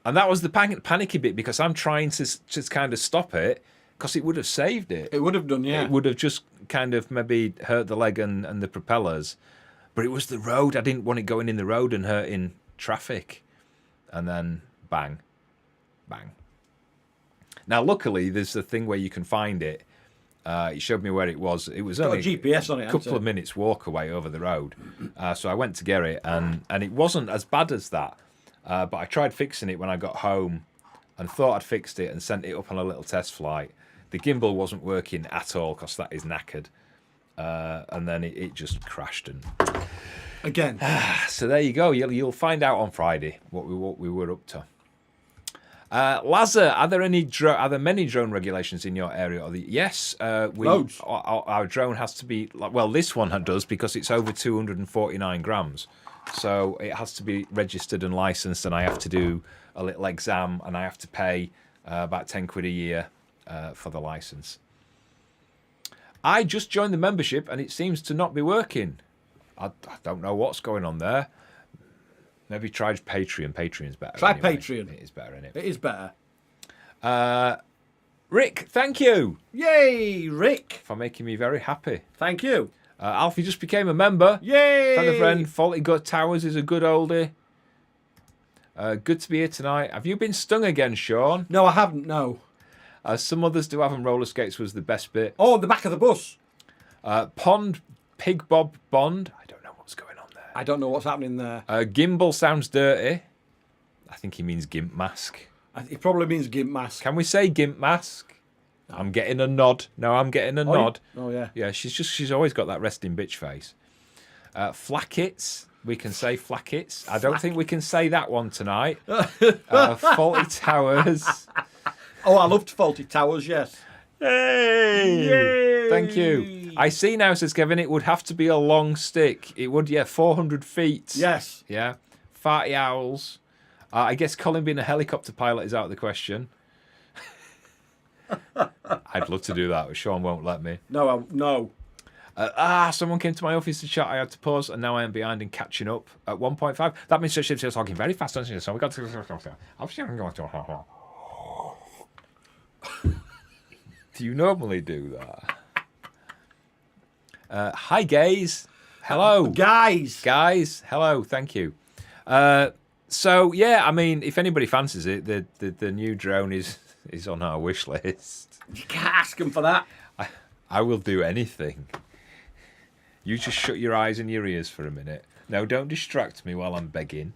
And that was the panicky bit, because I'm trying to just kind of stop it, because it would have saved it. It would have done, yeah. It would have just kind of maybe hurt the leg and the propellers. But it was the road. I didn't want it going in the road and hurting traffic. And then bang, bang. Now, luckily, there's a thing where you can find it. It showed me where it was. It was only got a GPS on it, a couple of minutes walk away over the road. So I went to get it, and it wasn't as bad as that. But I tried fixing it when I got home and thought I'd fixed it and sent it up on a little test flight. The gimbal wasn't working at all, because that is knackered. And then it just crashed. And again. So there you go. You'll find out on Friday what we were up to. Lazar, are there many drone regulations in your area? Yes, Loads. Our drone has to be, well, this one does, because it's over 249 grams. So it has to be registered and licensed, and I have to do a little exam, and I have to pay about 10 quid a year for the license. I just joined the membership and it seems to not be working. I don't know what's going on there. Maybe try Patreon. Patreon's better. Try anyway. Patreon. It is better, isn't it? It is better. Rick, thank you. Yay, Rick. For making me very happy. Thank you. Alfie just became a member. Yay. Friend. Faulty Gut Towers is a good oldie. Good to be here tonight. Have you been stung again, Sean? No, I haven't, no. Some others do have them. Roller skates was the best bit. Oh, the back of the bus. Pond Pig Bob Bond. I don't know what's going on there. I don't know what's happening there. Gimbal sounds dirty. I think he means gimp mask. It probably means gimp mask. Can we say gimp mask? No. I'm getting a nod. No, I'm getting a nod. Oh, yeah. Yeah, she's always got that resting bitch face. Flackets. We can say flackets. I don't think we can say that one tonight. Faulty Towers. Oh, I loved Faulty Towers, yes. Hey! Yay! Thank you. I see now, says Kevin, it would have to be a long stick. It would, 400 feet. Yes. Yeah. Farty owls. I guess Colin being a helicopter pilot is out of the question. I'd love to do that, but Sean won't let me. No. Someone came to my office to chat. I had to pause, and now I am behind and catching up at 1.5. That means she's talking very fast, doesn't she? So we got to... Do you normally do that? Hi, gays. Hello. Guys, hello. Thank you. So, yeah, I mean, if anybody fancies it, the new drone is on our wish list. You can't ask them for that. I will do anything. You just shut your eyes and your ears for a minute. No, don't distract me while I'm begging.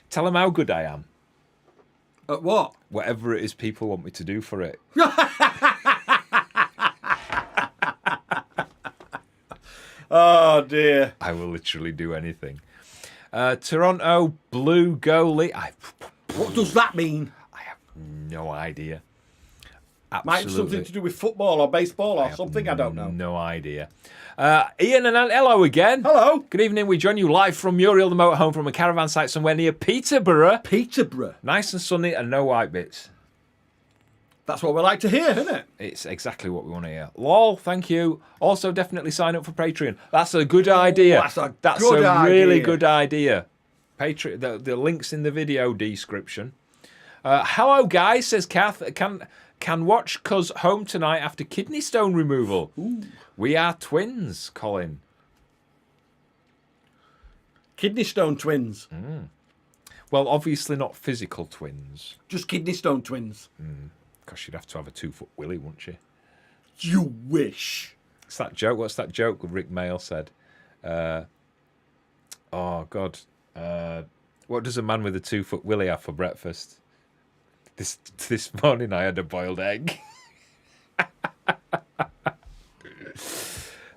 Tell them how good I am. At what? Whatever it is people want me to do for it. Oh, dear. I will literally do anything. Toronto Blue goalie. What does that mean? I have no idea. Might have something to do with football or baseball or something. I don't know. No idea. Ian and Ann, hello again. Hello. Good evening. We join you live from Muriel, the motorhome, from a caravan site somewhere near Peterborough. Peterborough. Nice and sunny and no white bits. That's what we like to hear, isn't it? It's exactly what we want to hear. Lol, thank you. Also, definitely sign up for Patreon. That's a good idea. That's a really good idea. Patreon. The link's in the video description. Hello, guys, says Kath. Can watch cuz home tonight after kidney stone removal. Ooh. We are twins, Colin. Kidney stone twins. Well, obviously not physical twins. Just kidney stone twins. Because you'd have to have a 2-foot willy, wouldn't you? You wish. It's that joke. What's that joke Rick Mail said? Oh, God. What does a man with a 2-foot willy have for breakfast? This morning I had a boiled egg.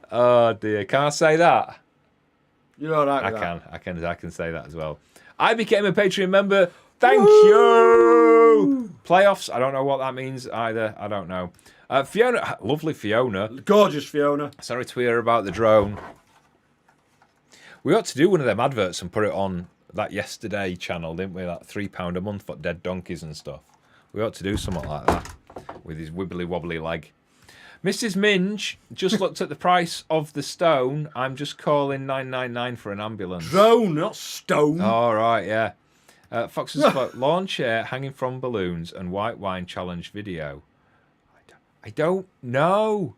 Oh, dear. Can I say that? You're all right with that. I can say that as well. I became a Patreon member. Thank you. Playoffs. I don't know what that means either. I don't know. Fiona, lovely Fiona. Gorgeous Fiona. Sorry to hear about the drone. We ought to do one of them adverts and put it on that Yesterday channel, didn't we? That £3 a month for dead donkeys and stuff. We ought to do something like that with his wibbly wobbly leg. Mrs. Minge just looked at the price of the stone. I'm just calling 999 for an ambulance. Drone, not stone. All right, yeah. Foxes lawn chair hanging from balloons and white wine challenge video. I don't know.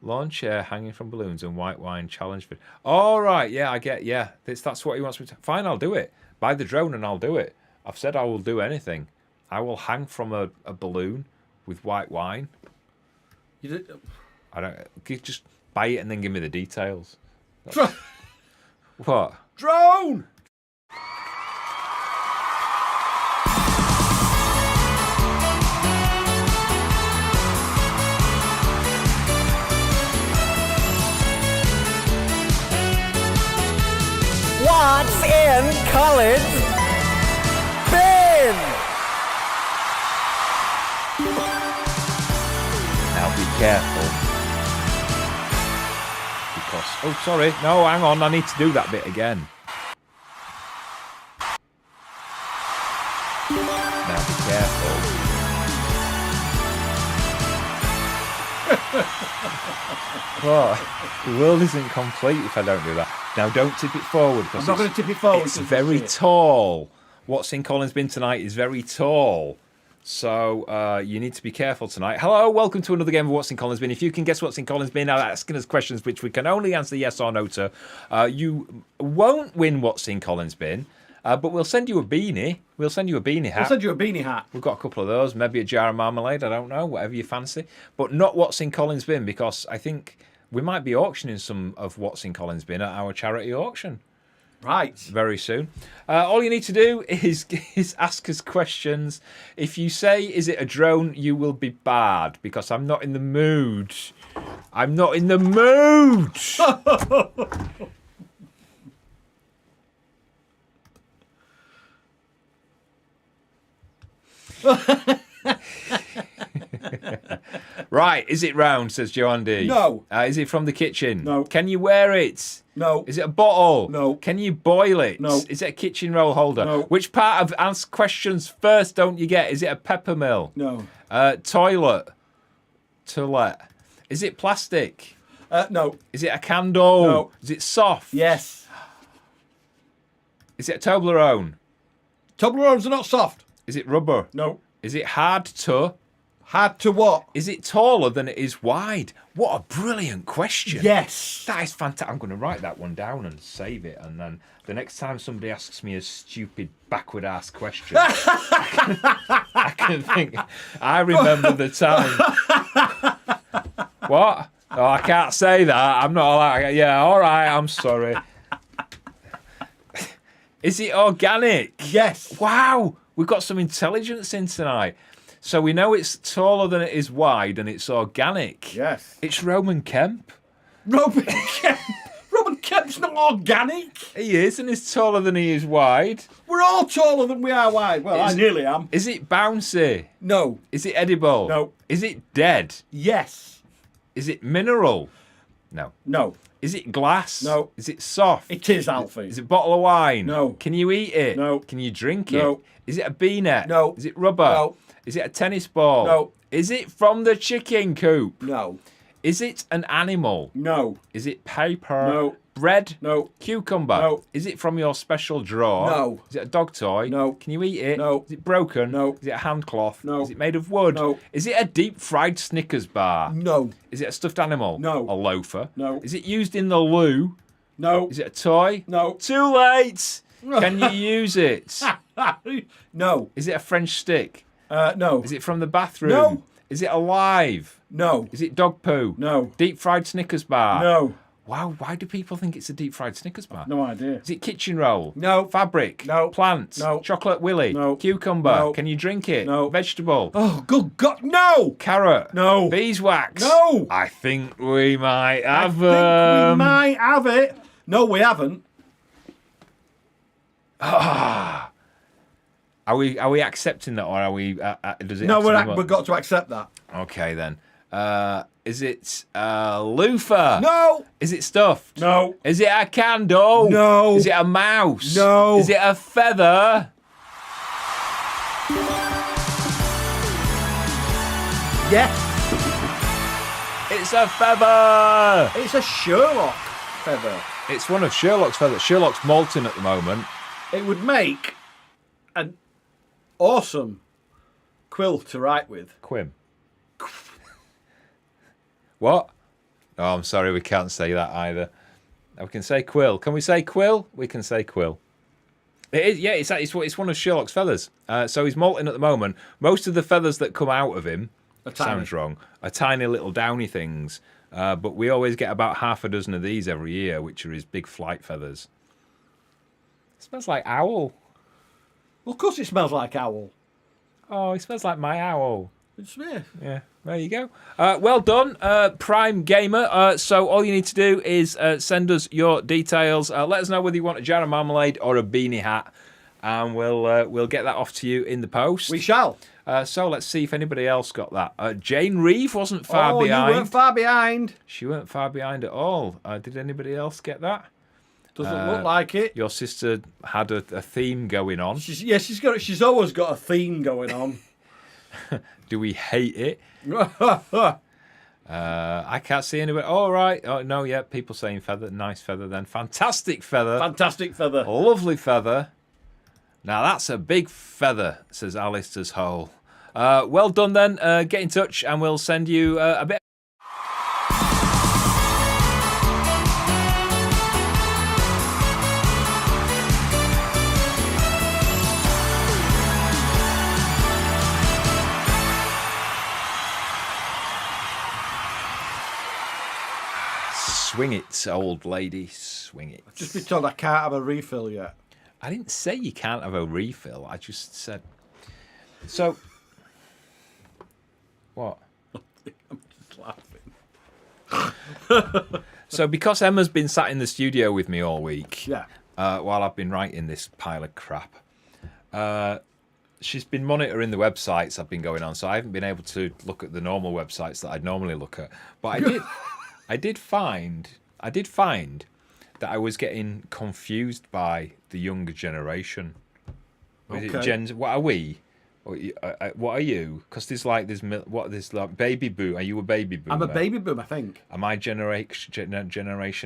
Lawn chair hanging from balloons and white wine challenge video. All right, yeah, I get. Yeah, that's what he wants me to. Fine, I'll do it. Buy the drone and I'll do it. I've said I will do anything. I will hang from a balloon with white wine. You did... I don't. Just buy it and then give me the details. What? Drone. What's in Colin's bin? Now be careful. Because, oh, sorry. No, hang on. I need to do that bit again. Now be careful. What? The world isn't complete if I don't do that. Now don't tip it forward. I'm not going to tip it forward. It's very tall. What's in Colin's bin tonight is very tall. So you need to be careful tonight. Hello, welcome to another game of What's in Colin's bin. If you can guess what's in Colin's bin, now asking us questions which we can only answer yes or no to, you won't win what's in Colin's bin, but we'll send you a beanie. We'll send you a beanie hat. I'll send you a beanie hat. We've got a couple of those, maybe a jar of marmalade, I don't know, whatever you fancy. But not what's in Colin's bin, because I think we might be auctioning some of what's in Colin's bin at our charity auction. Right. Very soon. All you need to do is ask us questions. If you say, is it a drone, you will be barred, because I'm not in the mood. I'm not in the mood. Right, is it round, says Joanne D. No. Is it from the kitchen? No. Can you wear it? No. Is it a bottle? No. Can you boil it? No. Is it a kitchen roll holder? No. Which part of ask questions first don't you get? Is it a pepper mill? No. Toilet. Is it plastic? No. Is it a candle? No. Is it soft? Yes. Is it a Toblerone? Toblerones are not soft. Is it rubber? No. Is it hard to? Hard to what? Is it taller than it is wide? What a brilliant question. Yes. That is fantastic. I'm going to write that one down and save it. And then the next time somebody asks me a stupid, backward-ass question, I can think, I remember the time. What? Oh, I can't say that. I'm not allowed. Yeah, all right, I'm sorry. Is it organic? Yes. Wow, we've got some intelligence in tonight. So we know it's taller than it is wide and it's organic. Yes. It's Roman Kemp. Roman Kemp. It's not organic. He is, and he's taller than he is wide. We're all taller than we are wide. Well, I nearly am. Is it bouncy? No. Is it edible? No. Is it dead? Yes. Is it mineral? No. No. Is it glass? No. Is it soft? It is, Alfie. Is it a bottle of wine? No. Can you eat it? No. Can you drink No. it? Is it a bee net? No. Is it rubber? No. Is it a tennis ball? No. Is it from the chicken coop? No. Is it an animal? No. Is it paper? No. Bread? No. Cucumber? No. Is it from your special drawer? No. Is it a dog toy? No. Can you eat it? No. Is it broken? No. Is it a hand cloth? No. Is it made of wood? No. Is it a deep fried Snickers bar? No. Is it a stuffed animal? No. A loafer? No. Is it used in the loo? No. Is it a toy? No. Too late! Can you use it? No. Is it a French stick? No. Is it from the bathroom? No. Is it alive? No. Is it dog poo? No. Deep fried Snickers bar? No. Wow, why do people think it's a deep fried Snickers bar? No idea. Is it kitchen roll? No. Fabric? No. Plant? No. Chocolate willy? No. Cucumber? No. Can you drink it? No. Vegetable? Oh, good God. No. Carrot? No. Beeswax? No. I think we might have I think we might have it. No, we haven't. Are we accepting that, or are we? Does it? No, have to be we've got to accept that. Okay then. Is it loofah? No. Is it stuffed? No. Is it a candle? No. Is it a mouse? No. Is it a feather? Yes. It's a feather. It's a Sherlock feather. It's one of Sherlock's feathers. Sherlock's molting at the moment. It would make an awesome quill to write with. Quim. What? Oh, I'm sorry, we can't say that either. We can say quill. Can we say quill? We can say quill. It is, yeah, it's one of Sherlock's feathers. So he's molting at the moment. Most of the feathers that come out of him, sounds wrong, are tiny little downy things. But we always get about half a dozen of these every year, which are his big flight feathers. It smells like owl. Well, of course it smells like owl. Oh, it smells like my owl. It's me. Yeah, there you go. Well done, Prime Gamer. So all you need to do is send us your details. Let us know whether you want a jar of marmalade or a beanie hat, and we'll get that off to you in the post. We shall. So let's see if anybody else got that. Jane Reeve wasn't far behind. You weren't far behind. She weren't far behind at all. Did anybody else get that? Doesn't look like it. Your sister had a theme going on. She's always got a theme going on. Do we hate it? I can't see anybody. All right. Oh no, yeah. People saying feather, nice feather. Then fantastic feather, Fantastic feather. lovely feather. Now that's a big feather, says Alistair's hole. Well done then. Get in touch and we'll send you a bit. Swing it, old lady, swing it. Just be told I can't have a refill yet. I didn't say you can't have a refill. I just said. So. What? I'm just laughing. So because Emma's been sat in the studio with me all week, Yeah. while I've been writing this pile of crap, she's been monitoring the websites I've been going on. So I haven't been able to look at the normal websites that I'd normally look at. But I did. I did find that I was getting confused by the younger generation. Is it Gen? What are we? What are you? Because there's like baby boom. Are you a baby boomer? I'm a baby boom, I think. Am I Generation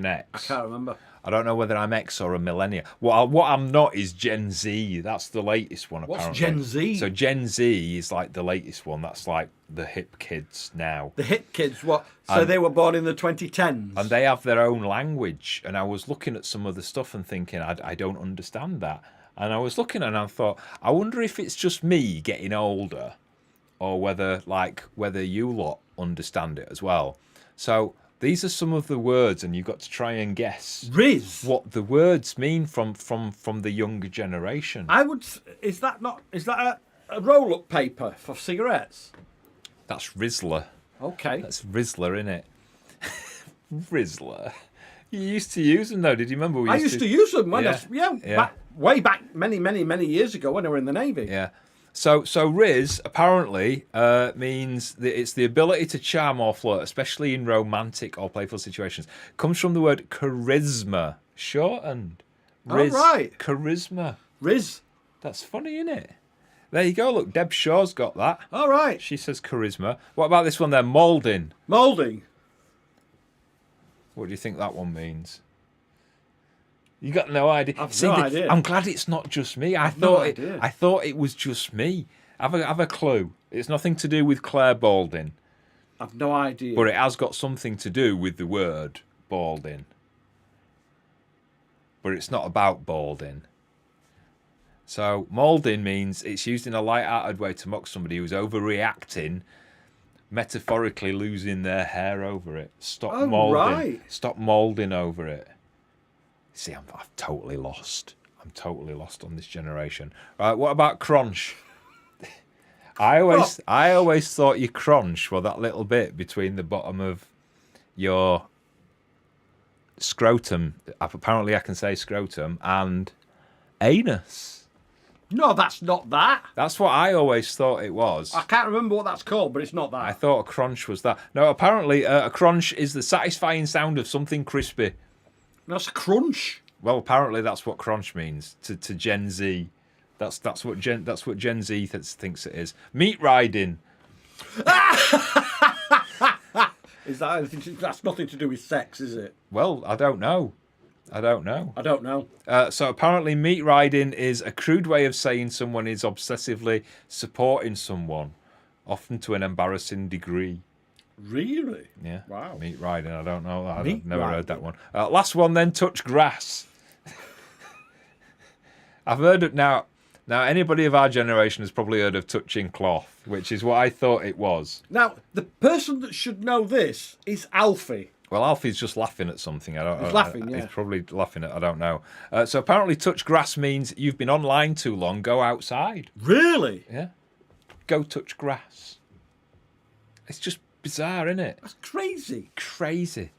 X? I can't remember. I don't know whether I'm X or a millennial. What I'm not is Gen Z. That's the latest one, apparently. What's Gen Z? So Gen Z is like the latest one. That's like the hip kids now. The hip kids, what? So they were born in the 2010s? And they have their own language. And I was looking at some of the stuff and thinking, I don't understand that. And I was looking and I thought, I wonder if it's just me getting older or whether you lot understand it as well. So these are some of the words, and you've got to try and guess what the words mean from the younger generation. Is that a roll-up paper for cigarettes? That's Rizzler. Okay. That's Rizzler, innit? Rizzler. You used to use them though. Did you remember? I used to use them when Yeah. way back many years ago when I were in the Navy. Yeah. So Riz apparently means that it's the ability to charm or flirt, especially in romantic or playful situations. Comes from the word charisma, shortened. Riz, right. Charisma. Riz. That's funny, isn't it? There you go. Look, Deb Shaw's got that. All right. She says charisma. What about this one there? Moulding. Moulding. What do you think that one means? You got no idea. I've no idea. I'm glad it's not just me. I no idea. thought it was just me. Have a clue. It's nothing to do with Claire Balding, I've no idea. but it has got something to do with the word balding. But it's not about balding. So moulding means it's used in a light-hearted way to mock somebody who's overreacting, metaphorically losing their hair over it. Stop moulding. Right. Stop moulding over it. See, I'm totally lost. I'm totally lost on this generation. Right, what about crunch? I always thought your crunch were that little bit between the bottom of your scrotum. Apparently, I can say scrotum and anus. No, that's not that. That's what I always thought it was. I can't remember what that's called, but it's not that. I thought a crunch was that. No, apparently a crunch is the satisfying sound of something crispy. That's a crunch. Well, apparently that's what crunch means to Gen Z. That's what Gen Z thinks it is. Meat riding. Is that? That's nothing to do with sex, is it? Well, I don't know. I don't know. So apparently meat riding is a crude way of saying someone is obsessively supporting someone, often to an embarrassing degree. Really? Yeah. Wow. Meat riding. I don't know. I've Meat never riding. heard that one. Last one then, touch grass. I've heard it now. Now, anybody of our generation has probably heard of touching cloth, which is what I thought it was. Now, the person that should know this is Alfie. Well, Alfie's just laughing at something. He's laughing, yeah. He's probably laughing at, I don't know. So apparently touch grass means you've been online too long, go outside. Really? Yeah. Go touch grass. It's just bizarre, isn't it? That's crazy. Crazy.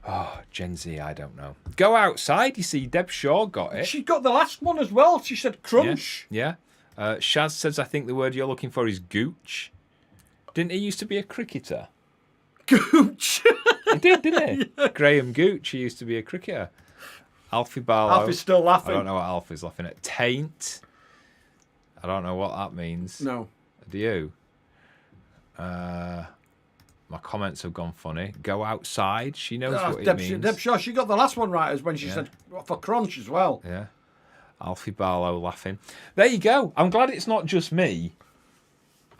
Oh, Gen Z, I don't know. Go outside, you see, Deb Shaw got it. She got the last one as well. She said crunch. Yeah. Shaz says, I think the word you're looking for is gooch. Didn't he used to be a cricketer? Gooch. He did, didn't he? Yeah. Graham Gooch, he used to be a cricketer. Alfie Barlow. Alfie's still laughing. I don't know what Alfie's laughing at. Taint. I don't know what that means. No. Do you? My comments have gone funny. Go outside. She knows what it means. Deb Shaw, she got the last one right as when she said for crunch as well. Yeah. Alfie Barlow laughing. There you go. I'm glad it's not just me.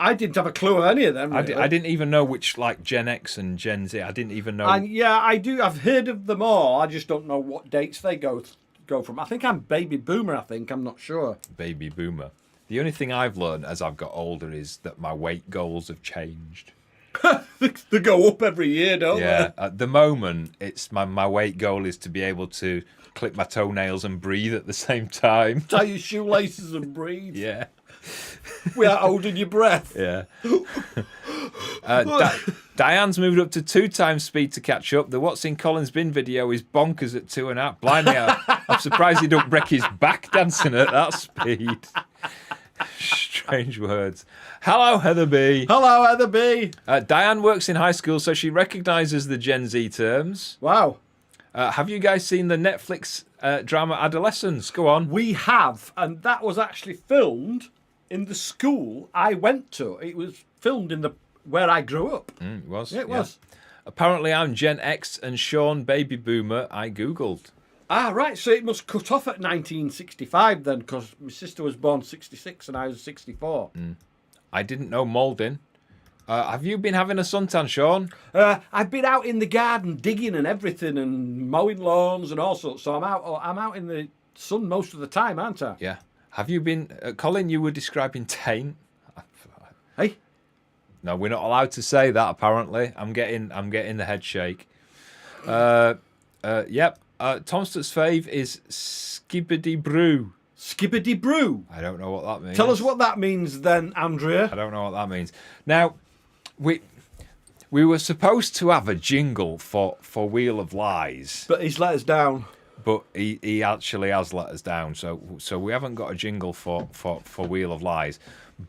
I didn't have a clue of any of them. Really. I didn't even know which, like, Gen X and Gen Z. I didn't even know. And yeah, I do. I've heard of them all. I just don't know what dates they go from. I think I'm baby boomer. I'm not sure. Baby boomer. The only thing I've learned as I've got older is that my weight goals have changed. They go up every year, don't they? Yeah. At the moment, it's my weight goal is to be able to clip my toenails and breathe at the same time. Tie your shoelaces and breathe. Yeah. Without holding your breath. Yeah. Diane's moved up to 2 times speed to catch up. The What's in Colin's Bin video is bonkers at 2.5. Blimey, I'm surprised he don't break his back dancing at that speed. Strange words. Hello, Heather B. Hello, Heather B. Diane works in high school, so she recognises the Gen Z terms. Wow. Have you guys seen the Netflix drama Adolescence? Go on. We have, and that was actually filmed in the school I went to. It was filmed in where I grew up. It was. Yeah, it was. Apparently, I'm Gen X and Sean Baby Boomer. I googled. Ah, right. So it must cut off at 1965 then, because my sister was born 66 and I was 64. I didn't know moulding. Have you been having a suntan, Sean? I've been out in the garden digging and everything and mowing lawns and all sorts. So I'm out in the sun most of the time, aren't I? Yeah. Have you been, Colin? You were describing taint. Hey. No, we're not allowed to say that. Apparently, I'm getting the head shake. Yep. Tomster's fave is skibbity brew. Skibbity brew. I don't know what that means. Tell us what that means then, Andrea. I don't know what that means. Now, we We were supposed to have a jingle for Wheel of Lies, But he's let us down. but he actually has let us down. So we haven't got a jingle for Wheel of Lies.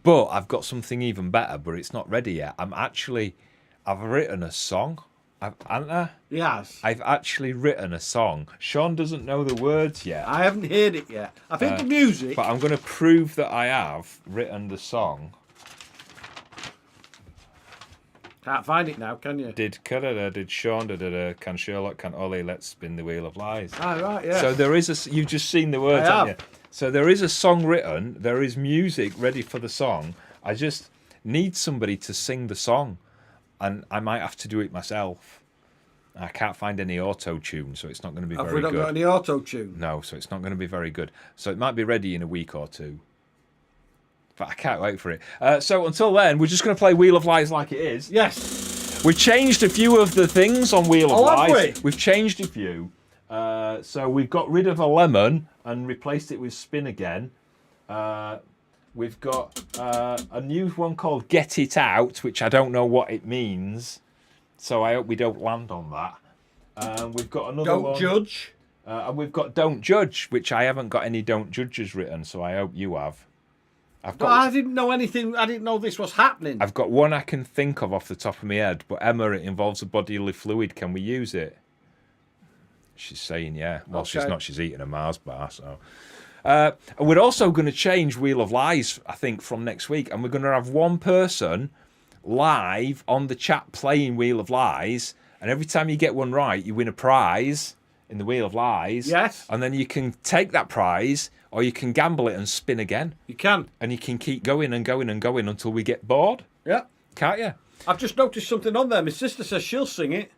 But I've got something even better, but it's not ready yet. I've written a song. Haven't I? Yes. I've actually written a song. Sean doesn't know the words yet, I haven't heard it yet. I've heard the music. but I'm going to prove that I have written the song. Can't find it now, can you? Did Sean, can Sherlock, can Ollie, let's spin the Wheel of Lies. Ah, right, yeah. So there is you've just seen the words, I haven't have. you? So there is a song written, there is music ready for the song. I just need somebody to sing the song, and I might have to do it myself. I can't find any auto-tune, so it's not going to be Have very we not good. got any auto-tune? No, so it's not going to be very good. So it might be ready in a week or two. But I can't wait for it. So until then, we're just going to play Wheel of Lies like it is. Yes. We've changed a few of the things on Wheel of Oh, have Lies. we? We've changed a few. So we've got rid of a lemon and replaced it with spin again. We've got a new one called Get It Out, which I don't know what it means. So I hope we don't land on that. We've got another one. Don't judge. And we've got Don't Judge, which I haven't got any Don't Judges written, so I hope you have. But I didn't know anything. I didn't know this was happening. I've got one I can think of off the top of my head, but Emma, it involves a bodily fluid. Can we use it? She's saying yeah. Well, Okay. she's not. She's eating a Mars bar. So we're also going to change Wheel of Lies, I think, from next week, and we're going to have one person live on the chat playing Wheel of Lies, and every time you get one right, you win a prize in the Wheel of Lies. Yes. And then you can take that prize, or you can gamble it and spin again, You can. and you can keep going and going and going until we get bored. Yeah. Can't you? I've just noticed something on there. My sister says she'll sing it.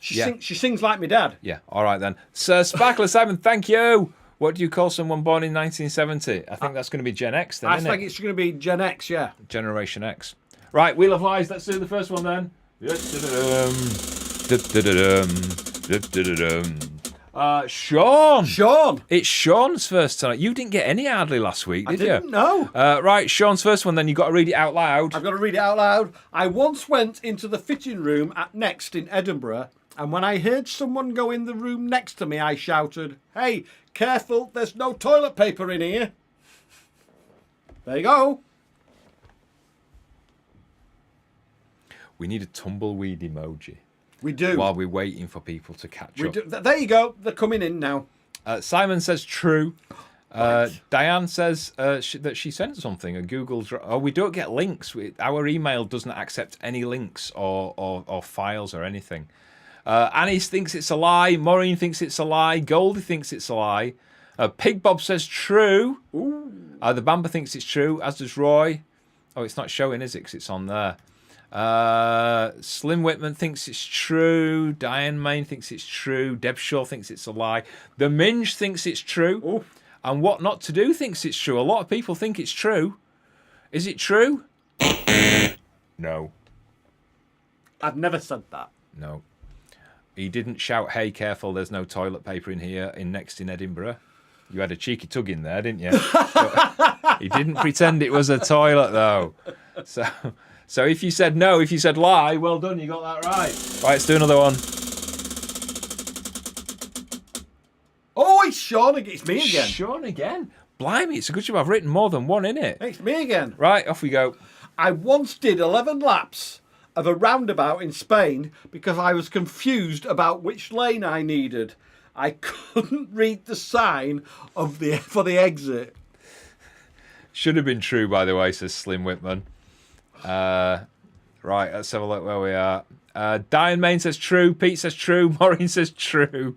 Yeah. She sings like my dad. Yeah, all right then. Sir Sparkler Simon, thank you. What do you call someone born in 1970? I think that's going to be Gen X then, I isn't think it? it's going to be Gen X, yeah. Generation X. Right, Wheel of Lies, let's do the first one then. Sean! Sean! It's Sean's first tonight. You didn't get any hardly last week, did Didn't you? know. Right, Sean's first one then. You've got to read it out loud. I've got to read it out loud. I once went into the fitting room at Next in Edinburgh, and when I heard someone go in the room next to me, I shouted, "Hey, careful, there's no toilet paper in here." There you go. We need a tumbleweed emoji We do. while we're waiting for people to catch We up. do. There you go. They're coming in now. Simon says true. Diane says that she sent something. A Google. We don't get links. Our email doesn't accept any links or files or anything. Annie thinks it's a lie. Maureen thinks it's a lie. Goldie thinks it's a lie. Pig Bob says true. The Bamba thinks it's true, as does Roy. Oh, it's not showing, is it? Because it's on there. Slim Whitman thinks it's true. Diane Main thinks it's true. Deb Shaw thinks it's a lie. The Minge thinks it's true. Ooh. And What Not to Do thinks it's true. A lot of people think it's true. Is it true? No. I've never said that. No. He didn't shout, "Hey, careful, there's no toilet paper in here," in Next in Edinburgh. You had a cheeky tug in there, didn't you? But he didn't pretend it was a toilet, though. So if you said no, if you said lie, well done, you got that right. Right, let's do another one. Oh, it's Sean again. It's me again. Sean again. Blimey, it's a good job I've written more than one in it. It's me again. Right, off we go. I once did 11 laps of a roundabout in Spain because I was confused about which lane I needed. I couldn't read the sign for the exit. Should have been true, by the way, says Slim Whitman. Right, let's have a look where we are. Diane Main says true. Pete says true. Maureen says true.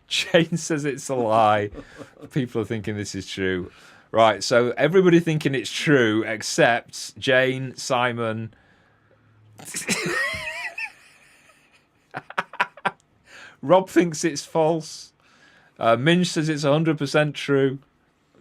Jane says it's a lie. People are thinking this is true. Right, so everybody thinking it's true except Jane, Simon. Rob thinks it's false. Minge says it's 100% true.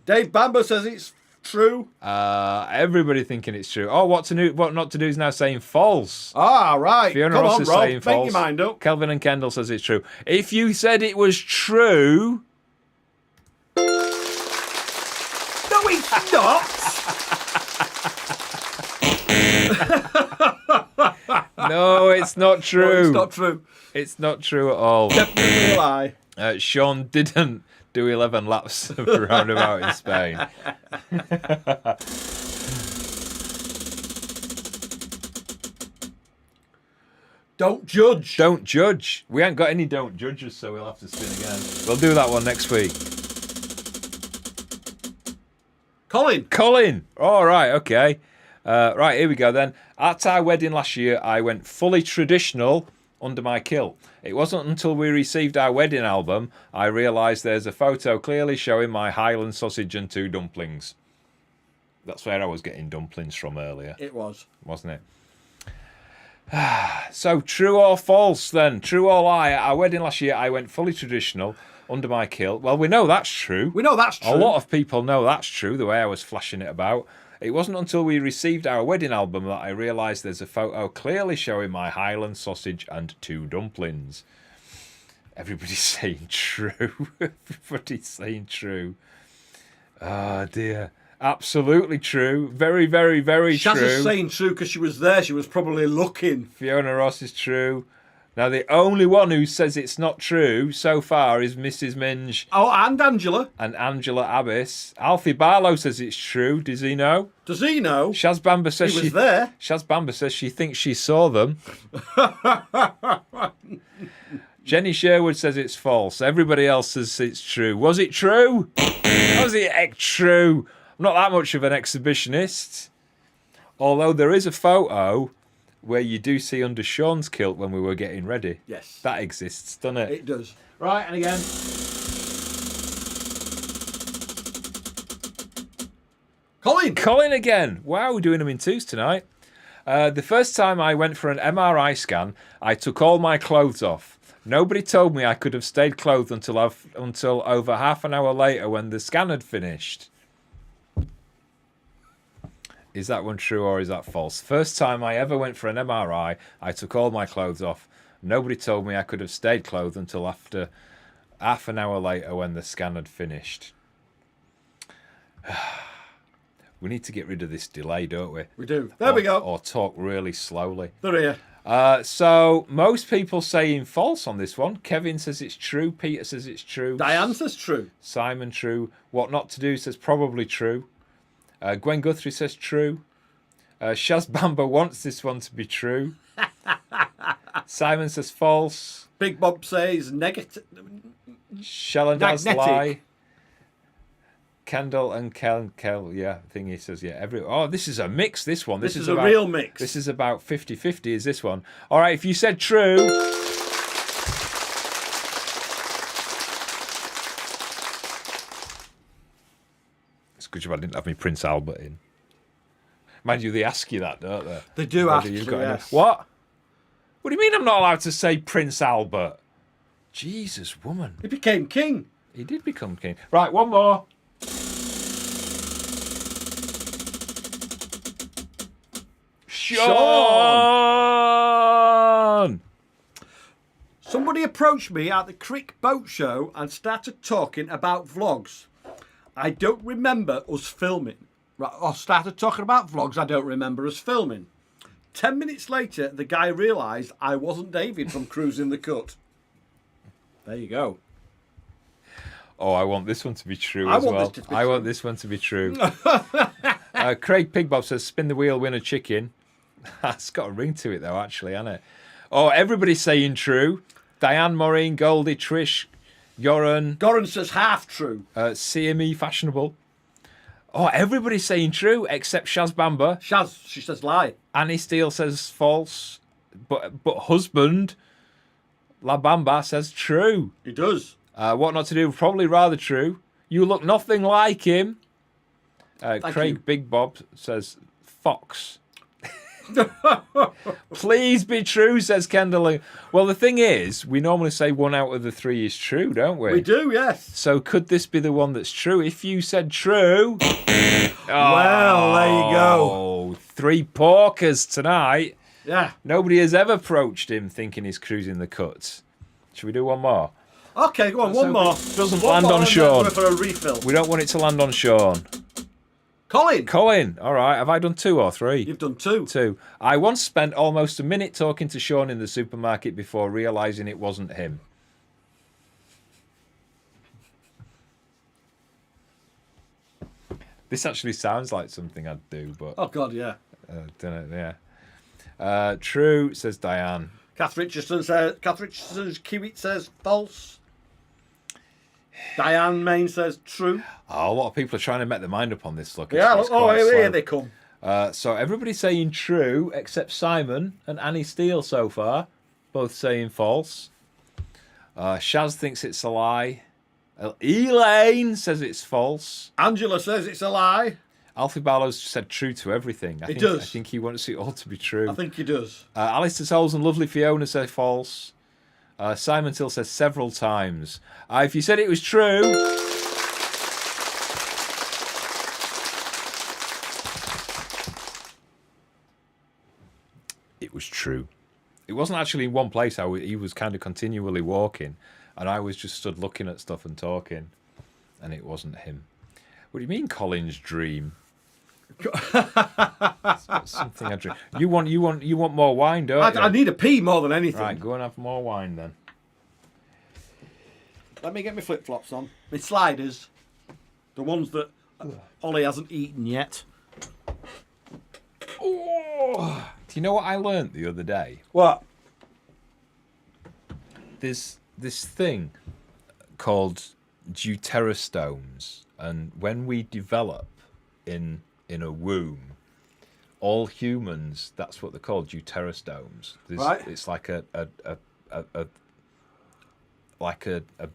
Dave Bamber says it's true. Everybody thinking it's true. Oh, What Not to Do is now saying false. Ah, right. Fiona Come Ross on, is Rob. saying Make false. your mind up. Kelvin and Kendall says it's true. If you said it was true, No, it's not. No, it's not true. No, it's not true. It's not true at all. Definitely a lie. Sean didn't do 11 laps of a roundabout in Spain. Don't judge. Don't judge. We ain't got any don't judges, so we'll have to spin again. We'll do that one next week. Colin. All right, okay. Right, here we go then. At our wedding last year, I went fully traditional under my kilt. It wasn't until we received our wedding album I realised there's a photo clearly showing my Highland sausage and 2 dumplings. That's where I was getting dumplings from earlier. It was. Wasn't it? So, true or false then? True or lie? At our wedding last year, I went fully traditional under my kilt. Well, we know that's true. We know that's true. A lot of people know that's true, the way I was flashing it about. It wasn't until we received our wedding album that I realised there's a photo clearly showing my Highland sausage and 2 dumplings. Everybody's saying true. Everybody's saying true. Oh, dear. Absolutely true. Very, very, very true. Shaz is saying true because she was there. She was probably looking. Fiona Ross is true. Now, the only one who says it's not true so far is Mrs. Minge. Oh, and Angela. And Angela Abbas. Alfie Barlow says it's true. Does he know? Does he know? Shaz Bamba says He was there. Shaz Bamba says she thinks she saw them. Jenny Sherwood says it's false. Everybody else says it's true. Was it true? Was it true? I'm not that much of an exhibitionist. Although there is a photo where you do see under Sean's kilt when we were getting ready. Yes. That exists, doesn't it? It does. Right, and again. Colin again. Wow, we're doing them in twos tonight. The first time I went for an MRI scan, I took all my clothes off. Nobody told me I could have stayed clothed until over half an hour later when the scan had finished. Is that one true or is that false? First time I ever went for an MRI, I took all my clothes off. Nobody told me I could have stayed clothed until after half an hour later when the scan had finished. We need to get rid of this delay, don't we? We do. There we go. Or talk really slowly. There we are. So most people saying false on this one. Kevin says it's true. Peter says it's true. Diane says true. Simon true. What not to do says probably true. Gwen Guthrie says true. Shaz Bamba wants this one to be true. Simon says false. Big Bob says negative. Shell does lie. Kendall and Kel, yeah, thingy says, yeah. This is a mix, this one. This is a real mix. This is about 50-50, is this one. All right, if you said true... It's good job I didn't have me Prince Albert in. Mind you, they ask you that, don't they? They do Whether ask you, yes. What? What do you mean I'm not allowed to say Prince Albert? Jesus, woman. He became king. He did become king. Right, one more. Sean! Somebody approached me at the Crick Boat Show and started talking about vlogs. I don't remember us filming. Right, or started talking about vlogs I don't remember us filming. 10 minutes later, the guy realised I wasn't David from Cruising the Cut. There you go. Oh, I want this one to be true as well. I want this one to be true. Craig Pigbob says, spin the wheel, win a chicken. That's got a ring to it, though, actually, hasn't it? Oh, everybody's saying true. Diane, Maureen, Goldie, Trish, Goran. Goran says half true. CME Fashionable. Oh, everybody's saying true except Shaz Bamba. Shaz, she says lie. Annie Steele says false. But husband, La Bamba, says true. He does. What not to do, probably rather true. You look nothing like him. Craig Big Bob says Fox. Please be true, says Kendall. Well, the thing is, we normally say 1 out of the 3 is true, don't we? We do, yes. So could this be the one that's true? If you said true... Well, there you go. 3 porkers tonight. Yeah. Nobody has ever approached him thinking he's cruising the cuts. Should we do one more? Okay, go on, one more. Doesn't land on Sean. For a refill. We don't want it to land on Sean. Colin. Colin, all right. Have I done 2 or 3? You've done 2. 2. I once spent almost a minute talking to Sean in the supermarket before realising it wasn't him. This actually sounds like something I'd do, but Oh, God, yeah. don't know. Yeah. True, says Diane. Kath Richardson's Kiwit says false. Diane Main says true. Oh, a lot of people are trying to make their mind up on this. Look, Yeah, it's look, quite here slow. they come. So everybody's saying true, except Simon and Annie Steele so far, both saying false. Shaz thinks it's a lie. Elaine says it's false. Angela says it's a lie. Alfie Barlow's said true to everything. I does. think he wants it all to be true. I think he does. Alistair Souls and Lovely Fiona say false. Simon Till says several times. If you said it was true... It was true. It wasn't actually in one place. He was kind of continually walking, and I was just stood looking at stuff and talking, and it wasn't him. What do you mean, Colin's dream? Something I dream. You want more wine, don't you? I need a pee more than anything. Right, go and have more wine then. Let me get my flip-flops on. My sliders. The ones that Ollie hasn't eaten yet. Oh, do you know what I learnt the other day? What? There's this thing called deuterostomes, and when we develop in a womb, all humans, that's what they're called, deuterostomes. Right. It's like a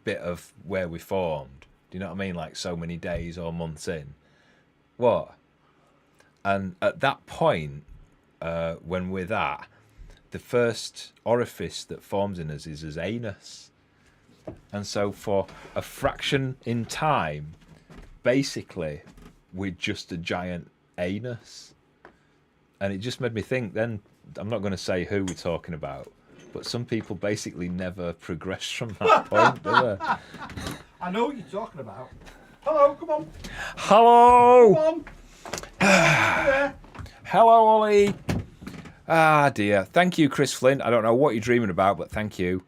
bit of where we formed. Do you know what I mean? Like so many days or months in. What? And at that point, when we're that, the first orifice that forms in us is as anus. And so for a fraction in time, basically, we're just a giant anus. And it just made me think then, I'm not going to say who we're talking about, but some people basically never progress from that point, do they? I know what you're talking about. Hello, come on. Hello! Come on. There. Hello, Ollie. Ah, dear. Thank you, Chris Flint. I don't know what you're dreaming about, but thank you.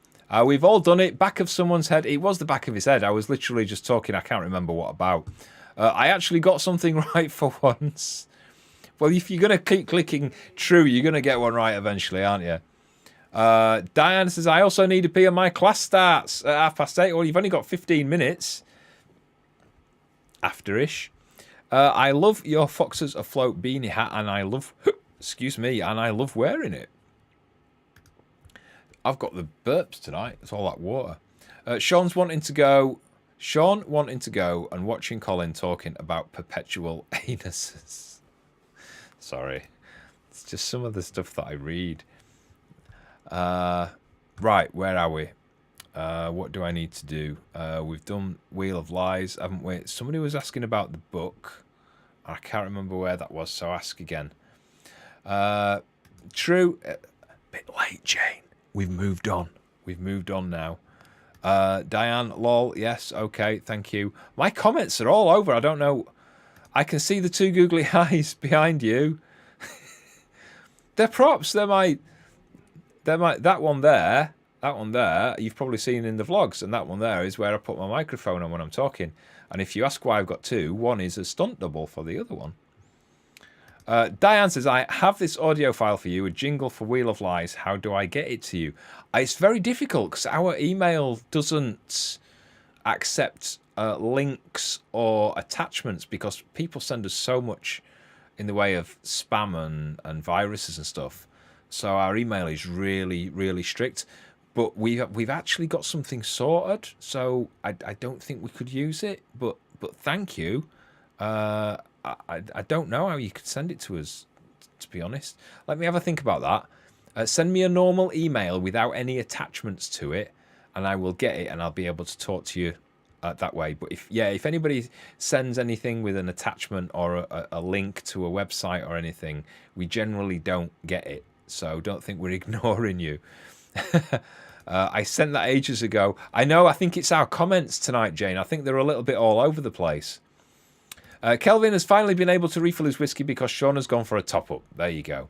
We've all done it. Back of someone's head. It was the back of his head. I was literally just talking. I can't remember what about. I actually got something right for once. Well, if you're going to keep clicking true, you're going to get one right eventually, aren't you? Diane says, I also need a pee and my class starts at 8:30. Well, you've only got 15 minutes. After-ish. I love your Foxes Afloat beanie hat, and I love, excuse me, and I love wearing it. I've got the burps tonight. It's all that water. Sean wanting to go and watching Colin talking about perpetual anuses. Sorry. It's just some of the stuff that I read. Right, where are we? What do I need to do? We've done Wheel of Lies, haven't we? Somebody was asking about the book. I can't remember where that was, so ask again. True. A bit late, Jane. We've moved on. We've moved on now. Diane, lol, yes, okay, thank you. My comments are all over. I don't know. I can see the two googly eyes behind you. They're props. That one there, you've probably seen in the vlogs, and that one there is where I put my microphone on when I'm talking. And if you ask why I've got two, one is a stunt double for the other one. Diane says, I have this audio file for you, a jingle for Wheel of Lies. How do I get it to you? It's very difficult because our email doesn't accept links or attachments because people send us so much in the way of spam and viruses and stuff. So our email is really, really strict. But we've actually got something sorted, so I don't think we could use it. But thank you. I don't know how you could send it to us, to be honest. Let me have a think about that. Send me a normal email without any attachments to it, and I will get it, and I'll be able to talk to you that way. But if anybody sends anything with an attachment or a link to a website or anything, we generally don't get it. So don't think we're ignoring you. I sent that ages ago. I know, I think it's our comments tonight, Jane. I think they're a little bit all over the place. Kelvin has finally been able to refill his whiskey because Sean has gone for a top-up. There you go.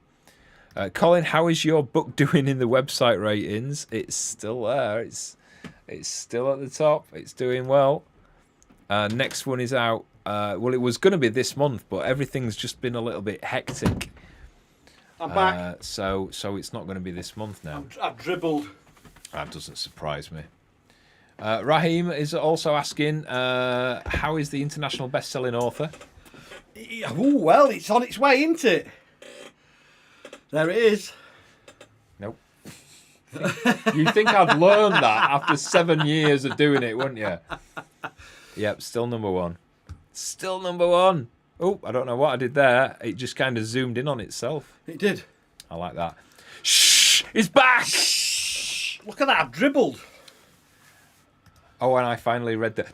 Colin, how is your book doing in the website ratings? It's still there. It's still at the top. It's doing well. Next one is out. Well, it was going to be this month, but everything's just been a little bit hectic. I'm back. So it's not going to be this month now. I've dribbled. That doesn't surprise me. Raheem is also asking, how is the international best-selling author? Oh, well, it's on its way, isn't it? There it is. Nope. You think I'd learned that after 7 years of doing it, wouldn't you? Yep, still number one. Still number one. Oh, I don't know what I did there. It just kind of zoomed in on itself. It did. I like that. Shh! It's back! Shh! Look at that, I've dribbled. Oh, and I finally read the...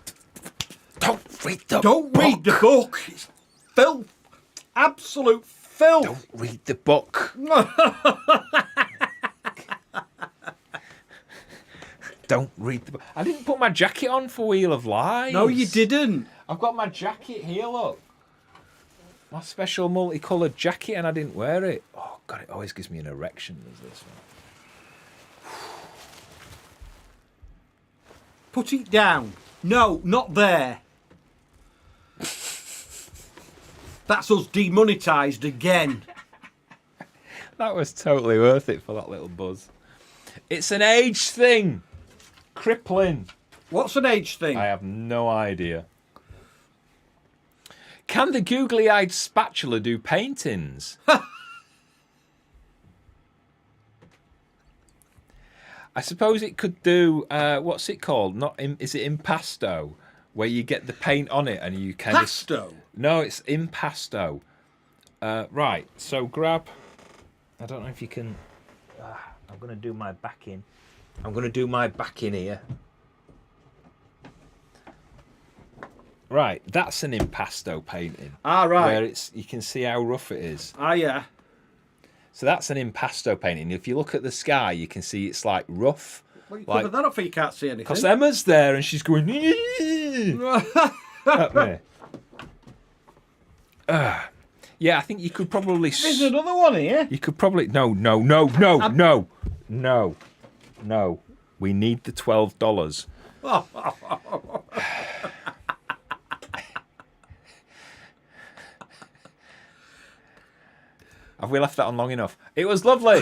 Don't read the Don't book. read the book. It's filth. Absolute filth. Don't read the book. Don't read the book. I didn't put my jacket on for Wheel of Lies. No, you didn't. I've got my jacket here, look. My special multicoloured jacket, and I didn't wear it. Oh, God, it always gives me an erection, does this one. Put it down. No, not there. That's us demonetised again. That was totally worth it for that little buzz. It's an age thing. Crippling. What's an age thing? I have no idea. Can the googly-eyed spatula do paintings? I suppose it could do, what's it called? Is it impasto? Where you get the paint on it and you kind Pasto? No, it's impasto. Right, so grab... I don't know if you can... I'm going to do my backing. I'm going to do my backing here. Right, that's an impasto painting. Ah, right. Where you can see how rough it is. Ah, yeah. So that's an impasto painting. If you look at the sky, you can see it's like rough. Well, you like, covered that up so you can't see anything. because Emma's there and she's going at me. Yeah, I think you could probably... There's another one here. You could probably... No. We need the $12. Have we left that on long enough? It was lovely.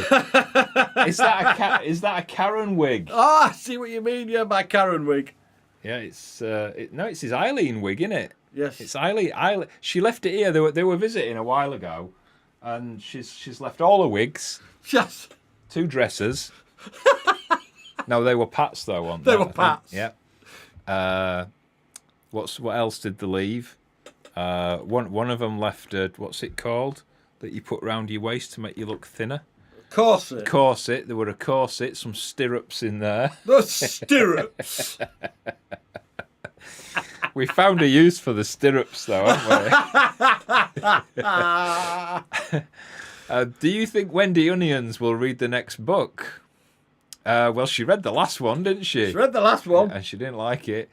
Is that a Karen wig? Ah, I see what you mean. Yeah, my Karen wig. Yeah, it's it's his Eileen wig, isn't it? Yes. It's Eileen. She left it here. They were visiting a while ago, and she's left all her wigs. Yes. 2 dresses. No, they were Pat's though, weren't they? They were Pat's. Yeah. What else did they leave? One of them left what's it called that you put round your waist to make you look thinner? Corset. Corset. There were a corset, some stirrups in there. The stirrups. We found a use for the stirrups, though, haven't we? Do you think Wendy Onions will read the next book? Well, she read the last one, didn't she? She read the last one. And she didn't like it.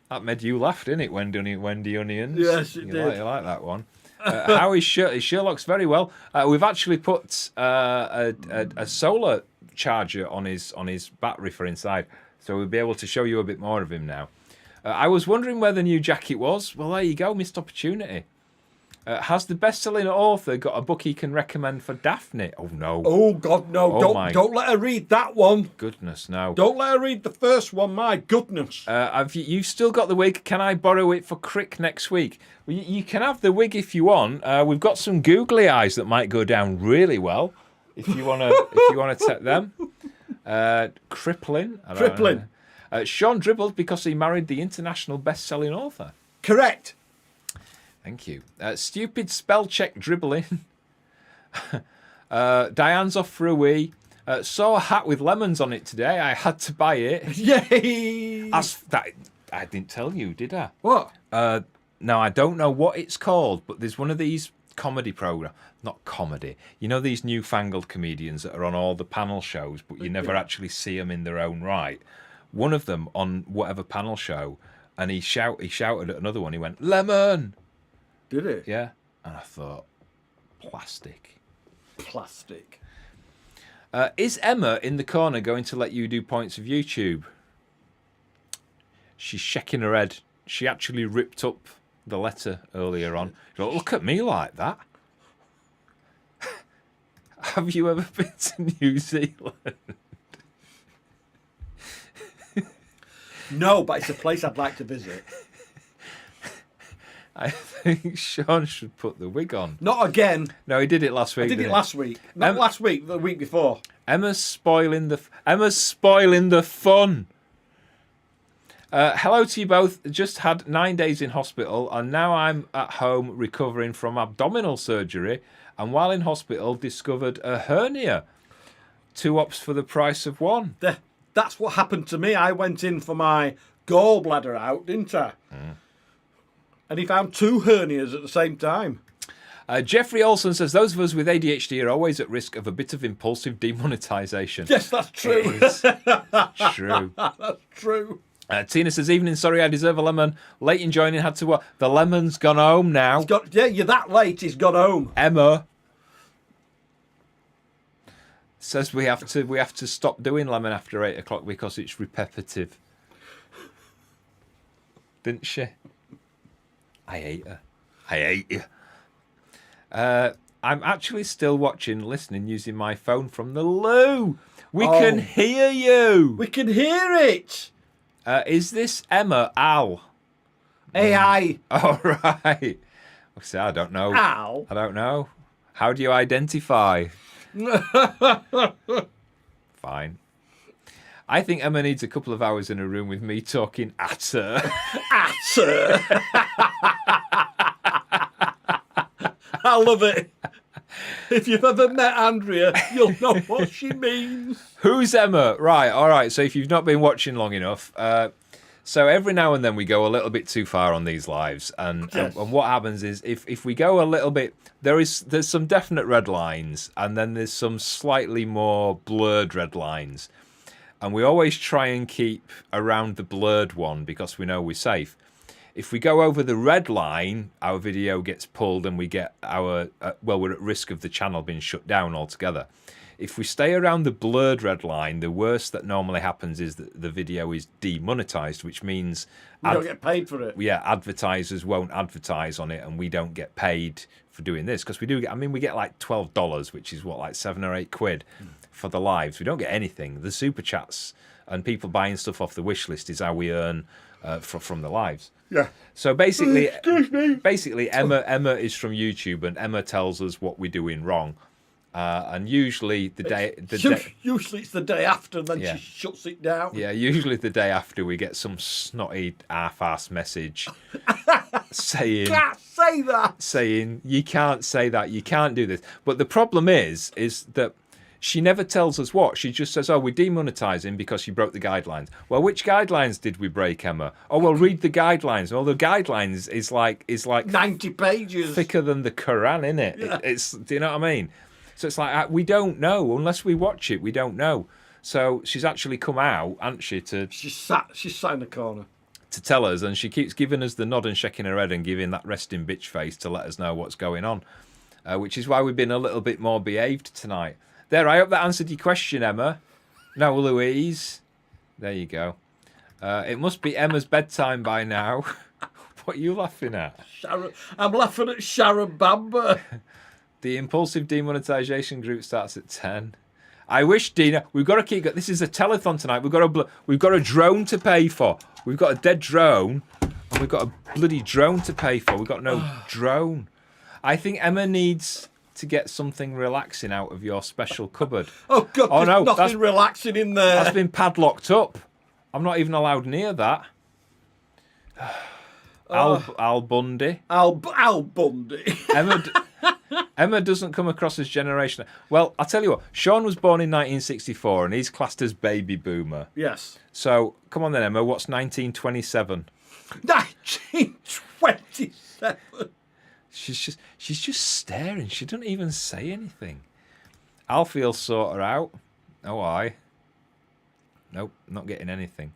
That made you laugh, didn't it, Wendy Onions? Yes, it did. You like that one. How is Sherlock's very well. We've actually put a solar charger on his battery for inside, so we'll be able to show you a bit more of him now. I was wondering where the new jacket was. Well, there you go, missed opportunity. Has the best-selling author got a book he can recommend for Daphne? Oh, no. Oh, God, no. Oh, Don't let her read that one. Goodness, no. Don't let her read the first one, my goodness. You've still got the wig. Can I borrow it for Crick next week? Well, you can have the wig if you want. We've got some googly eyes that might go down really well if you want to take them. Crippling. Crippling. Sean dribbled because he married the international best-selling author. Correct. Thank you. Stupid spell check dribbling. Diane's off for a wee. Saw a hat with lemons on it today. I had to buy it. Yay! I didn't tell you, did I? What? No, I don't know what it's called, but there's one of these comedy programs. Not comedy. You know these newfangled comedians that are on all the panel shows, but you never actually see them in their own right. One of them on whatever panel show, and he shouted at another one. He went, "Lemon!" Did it? Yeah. And I thought, plastic. Plastic. Is Emma in the corner going to let you do points of YouTube? She's shaking her head. She actually ripped up the letter earlier on. She's like, look at me like that. Have you ever been to New Zealand? No, but it's a place I'd like to visit. I think Sean should put the wig on. Not again. No, he did it last week. I did didn't it last week. Not last week, the week before. Emma's spoiling the fun. Hello to you both. Just had 9 days in hospital, and now I'm at home recovering from abdominal surgery. And while in hospital, discovered a hernia. 2 ops for the price of 1. That's what happened to me. I went in for my gallbladder out, didn't I? And he found 2 hernias at the same time. Jeffrey Olsen says, those of us with ADHD are always at risk of a bit of impulsive demonetization. Yes, that's true. It is true. That's true. Tina says, evening, sorry, I deserve a lemon. Late in joining, had to what? The lemon's gone home now. You're that late, he's gone home. Emma says we have to stop doing lemon after 8 o'clock because it's repetitive. Didn't she? I hate her. I hate you. I'm actually still listening using my phone from the loo. We can hear you. We can hear it. Is this Emma Al? AI. All right. See, I don't know. Al. I don't know. How do you identify? Fine. I think Emma needs a couple of hours in a room with me talking at her. At her. I love it. If you've ever met Andrea, you'll know what she means. Who's Emma? Right, all right. So if you've not been watching long enough, so every now and then we go a little bit too far on these lives, and what happens is if we go a little bit, there's some definite red lines, and then there's some slightly more blurred red lines, and we always try and keep around the blurred one because we know we're safe. If we go over the red line, our video gets pulled and we get we're at risk of the channel being shut down altogether. If we stay around the blurred red line, the worst that normally happens is that the video is demonetized, which means we don't get paid for it. Yeah, advertisers won't advertise on it, and we don't get paid for doing this because we do get. I mean, we get like $12, which is what, like £7 or £8 for the lives. We don't get anything. The super chats and people buying stuff off the wish list is how we earn from the lives. Yeah. So basically, Emma is from YouTube, and Emma tells us what we're doing wrong. And usually usually it's the day after, and then she shuts it down. Yeah, usually the day after we get some snotty half-ass message saying, "Can't say that." Saying you can't say that, you can't do this. But the problem is that she never tells us what. She just says, "Oh, we're demonetizing because you broke the guidelines." Well, which guidelines did we break, Emma? Oh, well, read the guidelines. Well, the guidelines is like 90 pages, thicker than the Quran, isn't it? Yeah. It's. Do you know what I mean? So it's like we don't know unless we watch it. We don't know. So she's actually come out, hasn't she? She's sat in the corner to tell us, and she keeps giving us the nod and shaking her head and giving that resting bitch face to let us know what's going on, which is why we've been a little bit more behaved tonight. There, I hope that answered your question, Emma. No, Louise. There you go. It must be Emma's bedtime by now. What are you laughing at? I'm laughing at Sharon Bamber. The impulsive demonetization group starts at 10. I wish, Dina, we've got to keep. This is a telethon tonight. We've got a drone to pay for. We've got a dead drone, and we've got a bloody drone to pay for. We've got no drone. I think Emma needs to get something relaxing out of your special cupboard. Oh God! Oh no, nothing relaxing in there. That's been padlocked up. I'm not even allowed near that. Al Bundy. Al Bundy. Emma doesn't come across as generational. Well, I'll tell you what. Sean was born in 1964, and he's classed as baby boomer. Yes. So come on then, Emma. What's 1927? 1927. She's just staring. She doesn't even say anything. Alfie'll sort her out. Oh, I. Nope, not getting anything.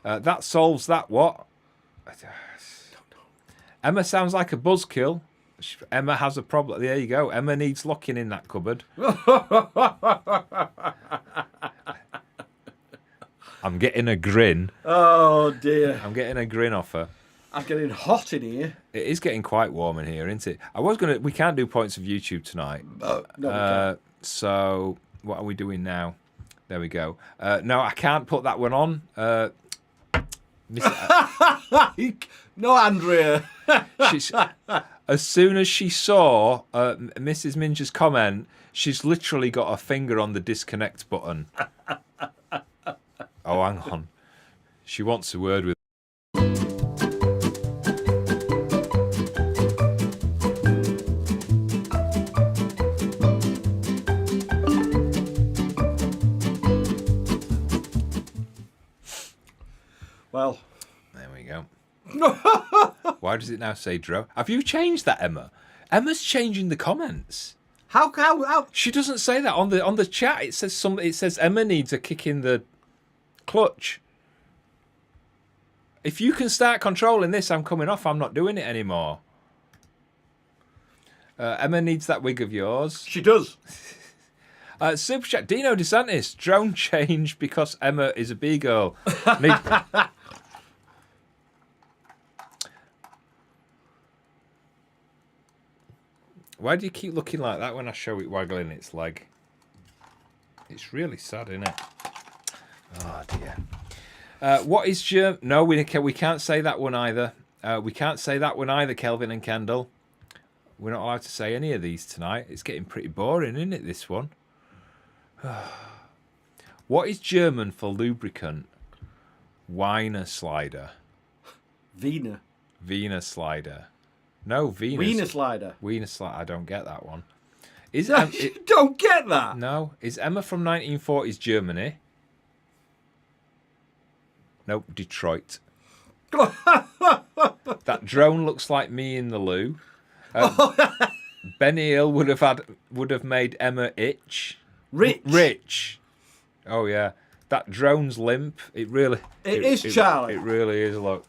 That solves that. What? Emma sounds like a buzzkill. Emma has a problem. There you go. Emma needs locking in that cupboard. I'm getting a grin. Oh, dear. I'm getting a grin off her. I'm getting hot in here. It is getting quite warm in here, isn't it? We can't do points of YouTube tonight. No, we can't. So what are we doing now? There we go. No, I can't put that one on. No, Andrea. As soon as she saw Mrs. Minger's comment, she's literally got her finger on the disconnect button. Oh, hang on. She wants a word with. Well, there we go. Why does it now say Dro? Have you changed that, Emma? Emma's changing the comments. How? She doesn't say that on the chat. It says Emma needs a kick in the clutch. If you can start controlling this, I'm coming off. I'm not doing it anymore. Emma needs that wig of yours. She does. Super chat. Dino DeSantis. Drone change because Emma is a B-girl. Why do you keep looking like that when I show it waggling its leg? It's really sad, isn't it? Oh, dear. What is German? No, we can't say that one either. We can't say that one either, Kelvin and Kendall. We're not allowed to say any of these tonight. It's getting pretty boring, isn't it, this one? What is German for lubricant? Wiener slider. Wiener slider. No, Venus. Wiener slider. Wiener slider. I don't get that one. You don't get that? No. Is Emma from 1940s Germany? Nope, Detroit. That drone looks like me in the loo. Benny Hill would have made Emma itch. Rich. Oh yeah, that drone's limp. It is, Charlie. It really is. Look,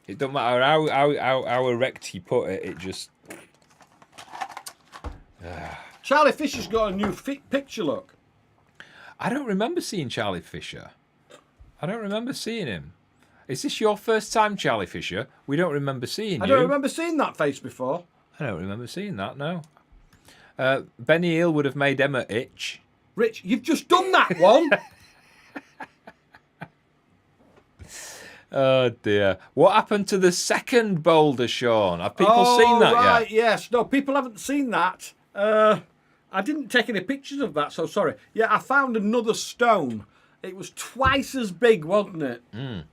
it don't matter how erect you put it. It just. Charlie Fisher's got a new picture look. I don't remember seeing Charlie Fisher. I don't remember seeing him. Is this your first time, Charlie Fisher? We don't remember seeing you. I don't remember seeing that face before. I don't remember seeing that, no. Benny Hill would have made Emma itch. Rich, you've just done that one. Oh, dear. What happened to the second boulder, Sean? Have people seen that right, yet? Yes. No, people haven't seen that. I didn't take any pictures of that, so sorry. Yeah, I found another stone. It was twice as big, wasn't it? Mm.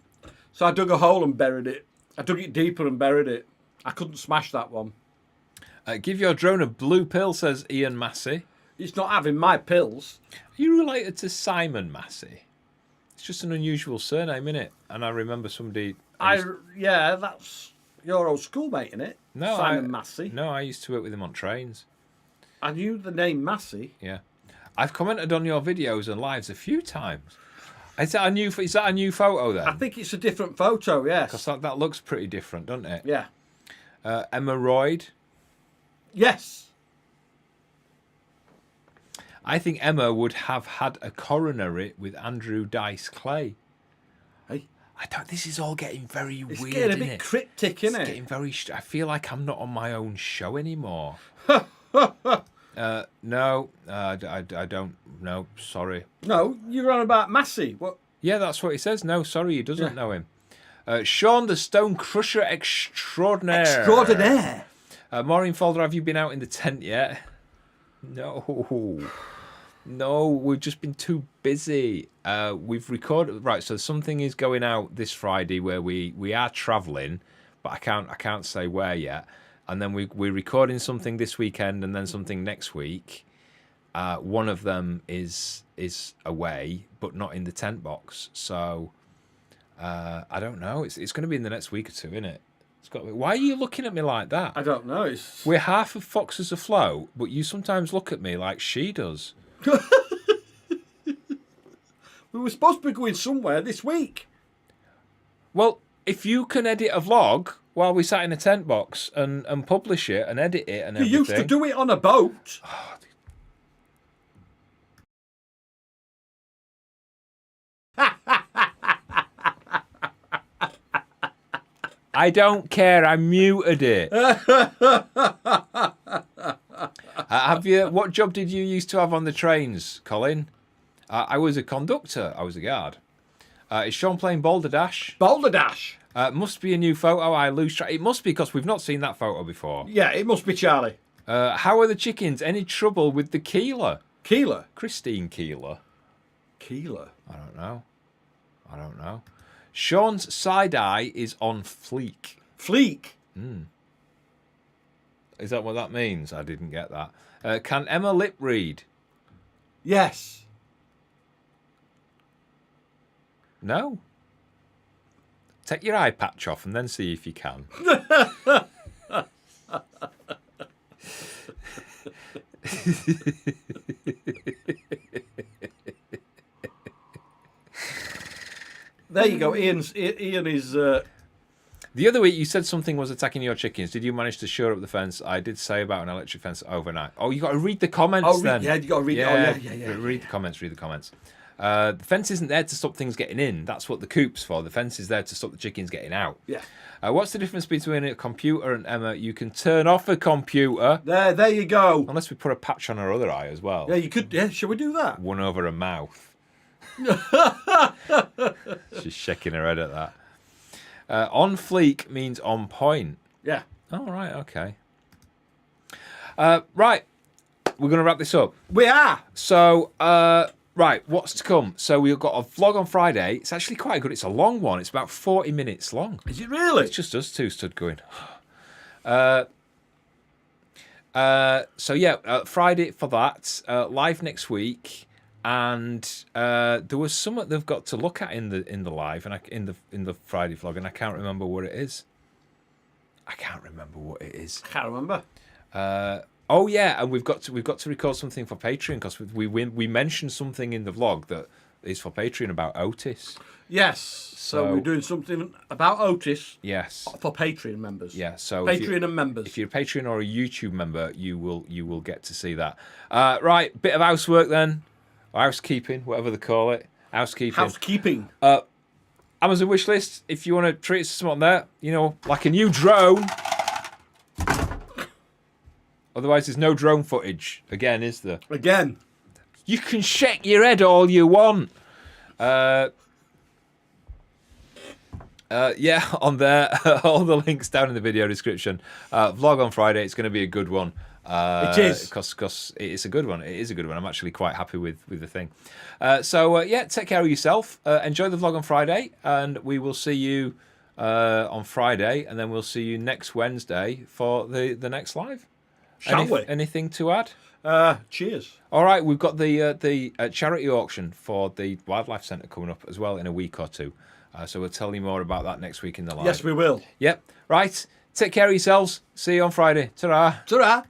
So I dug a hole and buried it. I dug it deeper and buried it. I couldn't smash that one. Give your drone a blue pill, says Ian Massey. It's not having my pills. Are you related to Simon Massey? It's just an unusual surname, isn't it? And I remember somebody... Yeah, that's your old schoolmate, isn't it? No, Simon Massey. No, I used to work with him on trains. I knew the name Massey. Yeah. I've commented on your videos and lives a few times. Is that a new photo then? I think it's a different photo, yes. Because that looks pretty different, doesn't it? Yeah. Emma Royd. Yes. I think Emma would have had a coronary with Andrew Dice Clay. Hey. This is all getting very weird, It's getting a bit cryptic, isn't it? It's getting very... I feel like I'm not on my own show anymore. No, I don't. No, sorry. No, you're on about Massey. What? Yeah, that's what he says. No, sorry, he doesn't know him. Sean the Stone Crusher Extraordinaire. Extraordinaire. Maureen Folder, have you been out in the tent yet? No. No, we've just been too busy. We've recorded... Right, so something is going out this Friday where we are travelling, but I can't say where yet. And then we're recording something this weekend and then something next week. One of them is away, but not in the tent box. So I don't know. It's going to be in the next week or two, isn't it? It's got. Why are you looking at me like that? I don't know. We're half of Foxes Afloat, but you sometimes look at me like she does. We were supposed to be going somewhere this week. Well, if you can edit a vlog, while we sat in a tent box and publish it and edit it and You everything. used to do it on a boat. I don't care. I muted it. Have you? What job did you used to have on the trains, Colin? I was a conductor. I was a guard. Is Sean playing Boulder Dash? Boulder Dash. Must be a new photo. I lose track. It must be because we've not seen that photo before. Yeah, it must be Charlie. How are the chickens? Any trouble with the Keeler? Keeler. Christine Keeler. Keeler. I don't know. Sean's side eye is on fleek. Fleek. Is that what that means? I didn't get that. Can Emma lip read? Yes. No. Take your eye patch off and then see if you can. There you go. Ian is. The other week you said something was attacking your chickens. Did you manage to shore up the fence? I did say about an electric fence overnight. Oh, you got to read the comments then. Yeah, you got to read. Yeah. Read the comments. The fence isn't there to stop things getting in. That's what the coop's for. The fence is there to stop the chickens getting out. Yeah. What's the difference between a computer and Emma? You can turn off a computer. There you go. Unless we put a patch on her other eye as well. Yeah, you could. Yeah, shall we do that? One over her mouth. She's shaking her head at that. On fleek means on point. Yeah. Oh, right, okay. Right, we're going to wrap this up. We are. So, right, what's to come? So we've got a vlog on Friday. It's actually quite good. It's a long one. It's about 40 minutes long. Is it really? It's just us two stood going. So yeah, Friday for that. Live next week. And there was something they've got to look at in the live and in the Friday vlog, and I can't remember what it is. I can't remember. Oh yeah, and we've got to record something for Patreon because we mentioned something in the vlog that is for Patreon about Otis. Yes. So we're doing something about Otis. Yes. For Patreon members. Yeah. So Patreon and members. If you're a Patreon or a YouTube member, you will get to see that. Right. Bit of housework then. Housekeeping, whatever they call it. Housekeeping. Amazon wishlist, if you want to treat us to something there, like a new drone. Otherwise, there's no drone footage. Again, is there? Again. You can shake your head all you want. Yeah, on there. All the links down in the video description. Vlog on Friday. It's going to be a good one. It is. Because it's a good one. It is a good one. I'm actually quite happy with the thing. So, yeah, take care of yourself. Enjoy the vlog on Friday. And we will see you on Friday. And then we'll see you next Wednesday for the next live. Shall we? Anything to add? Cheers. All right, we've got the charity auction for the Wildlife Centre coming up as well in a week or two. So we'll tell you more about that next week in the live. Yes, we will. Yep. Right. Take care of yourselves. See you on Friday. Ta-ra. Ta-ra.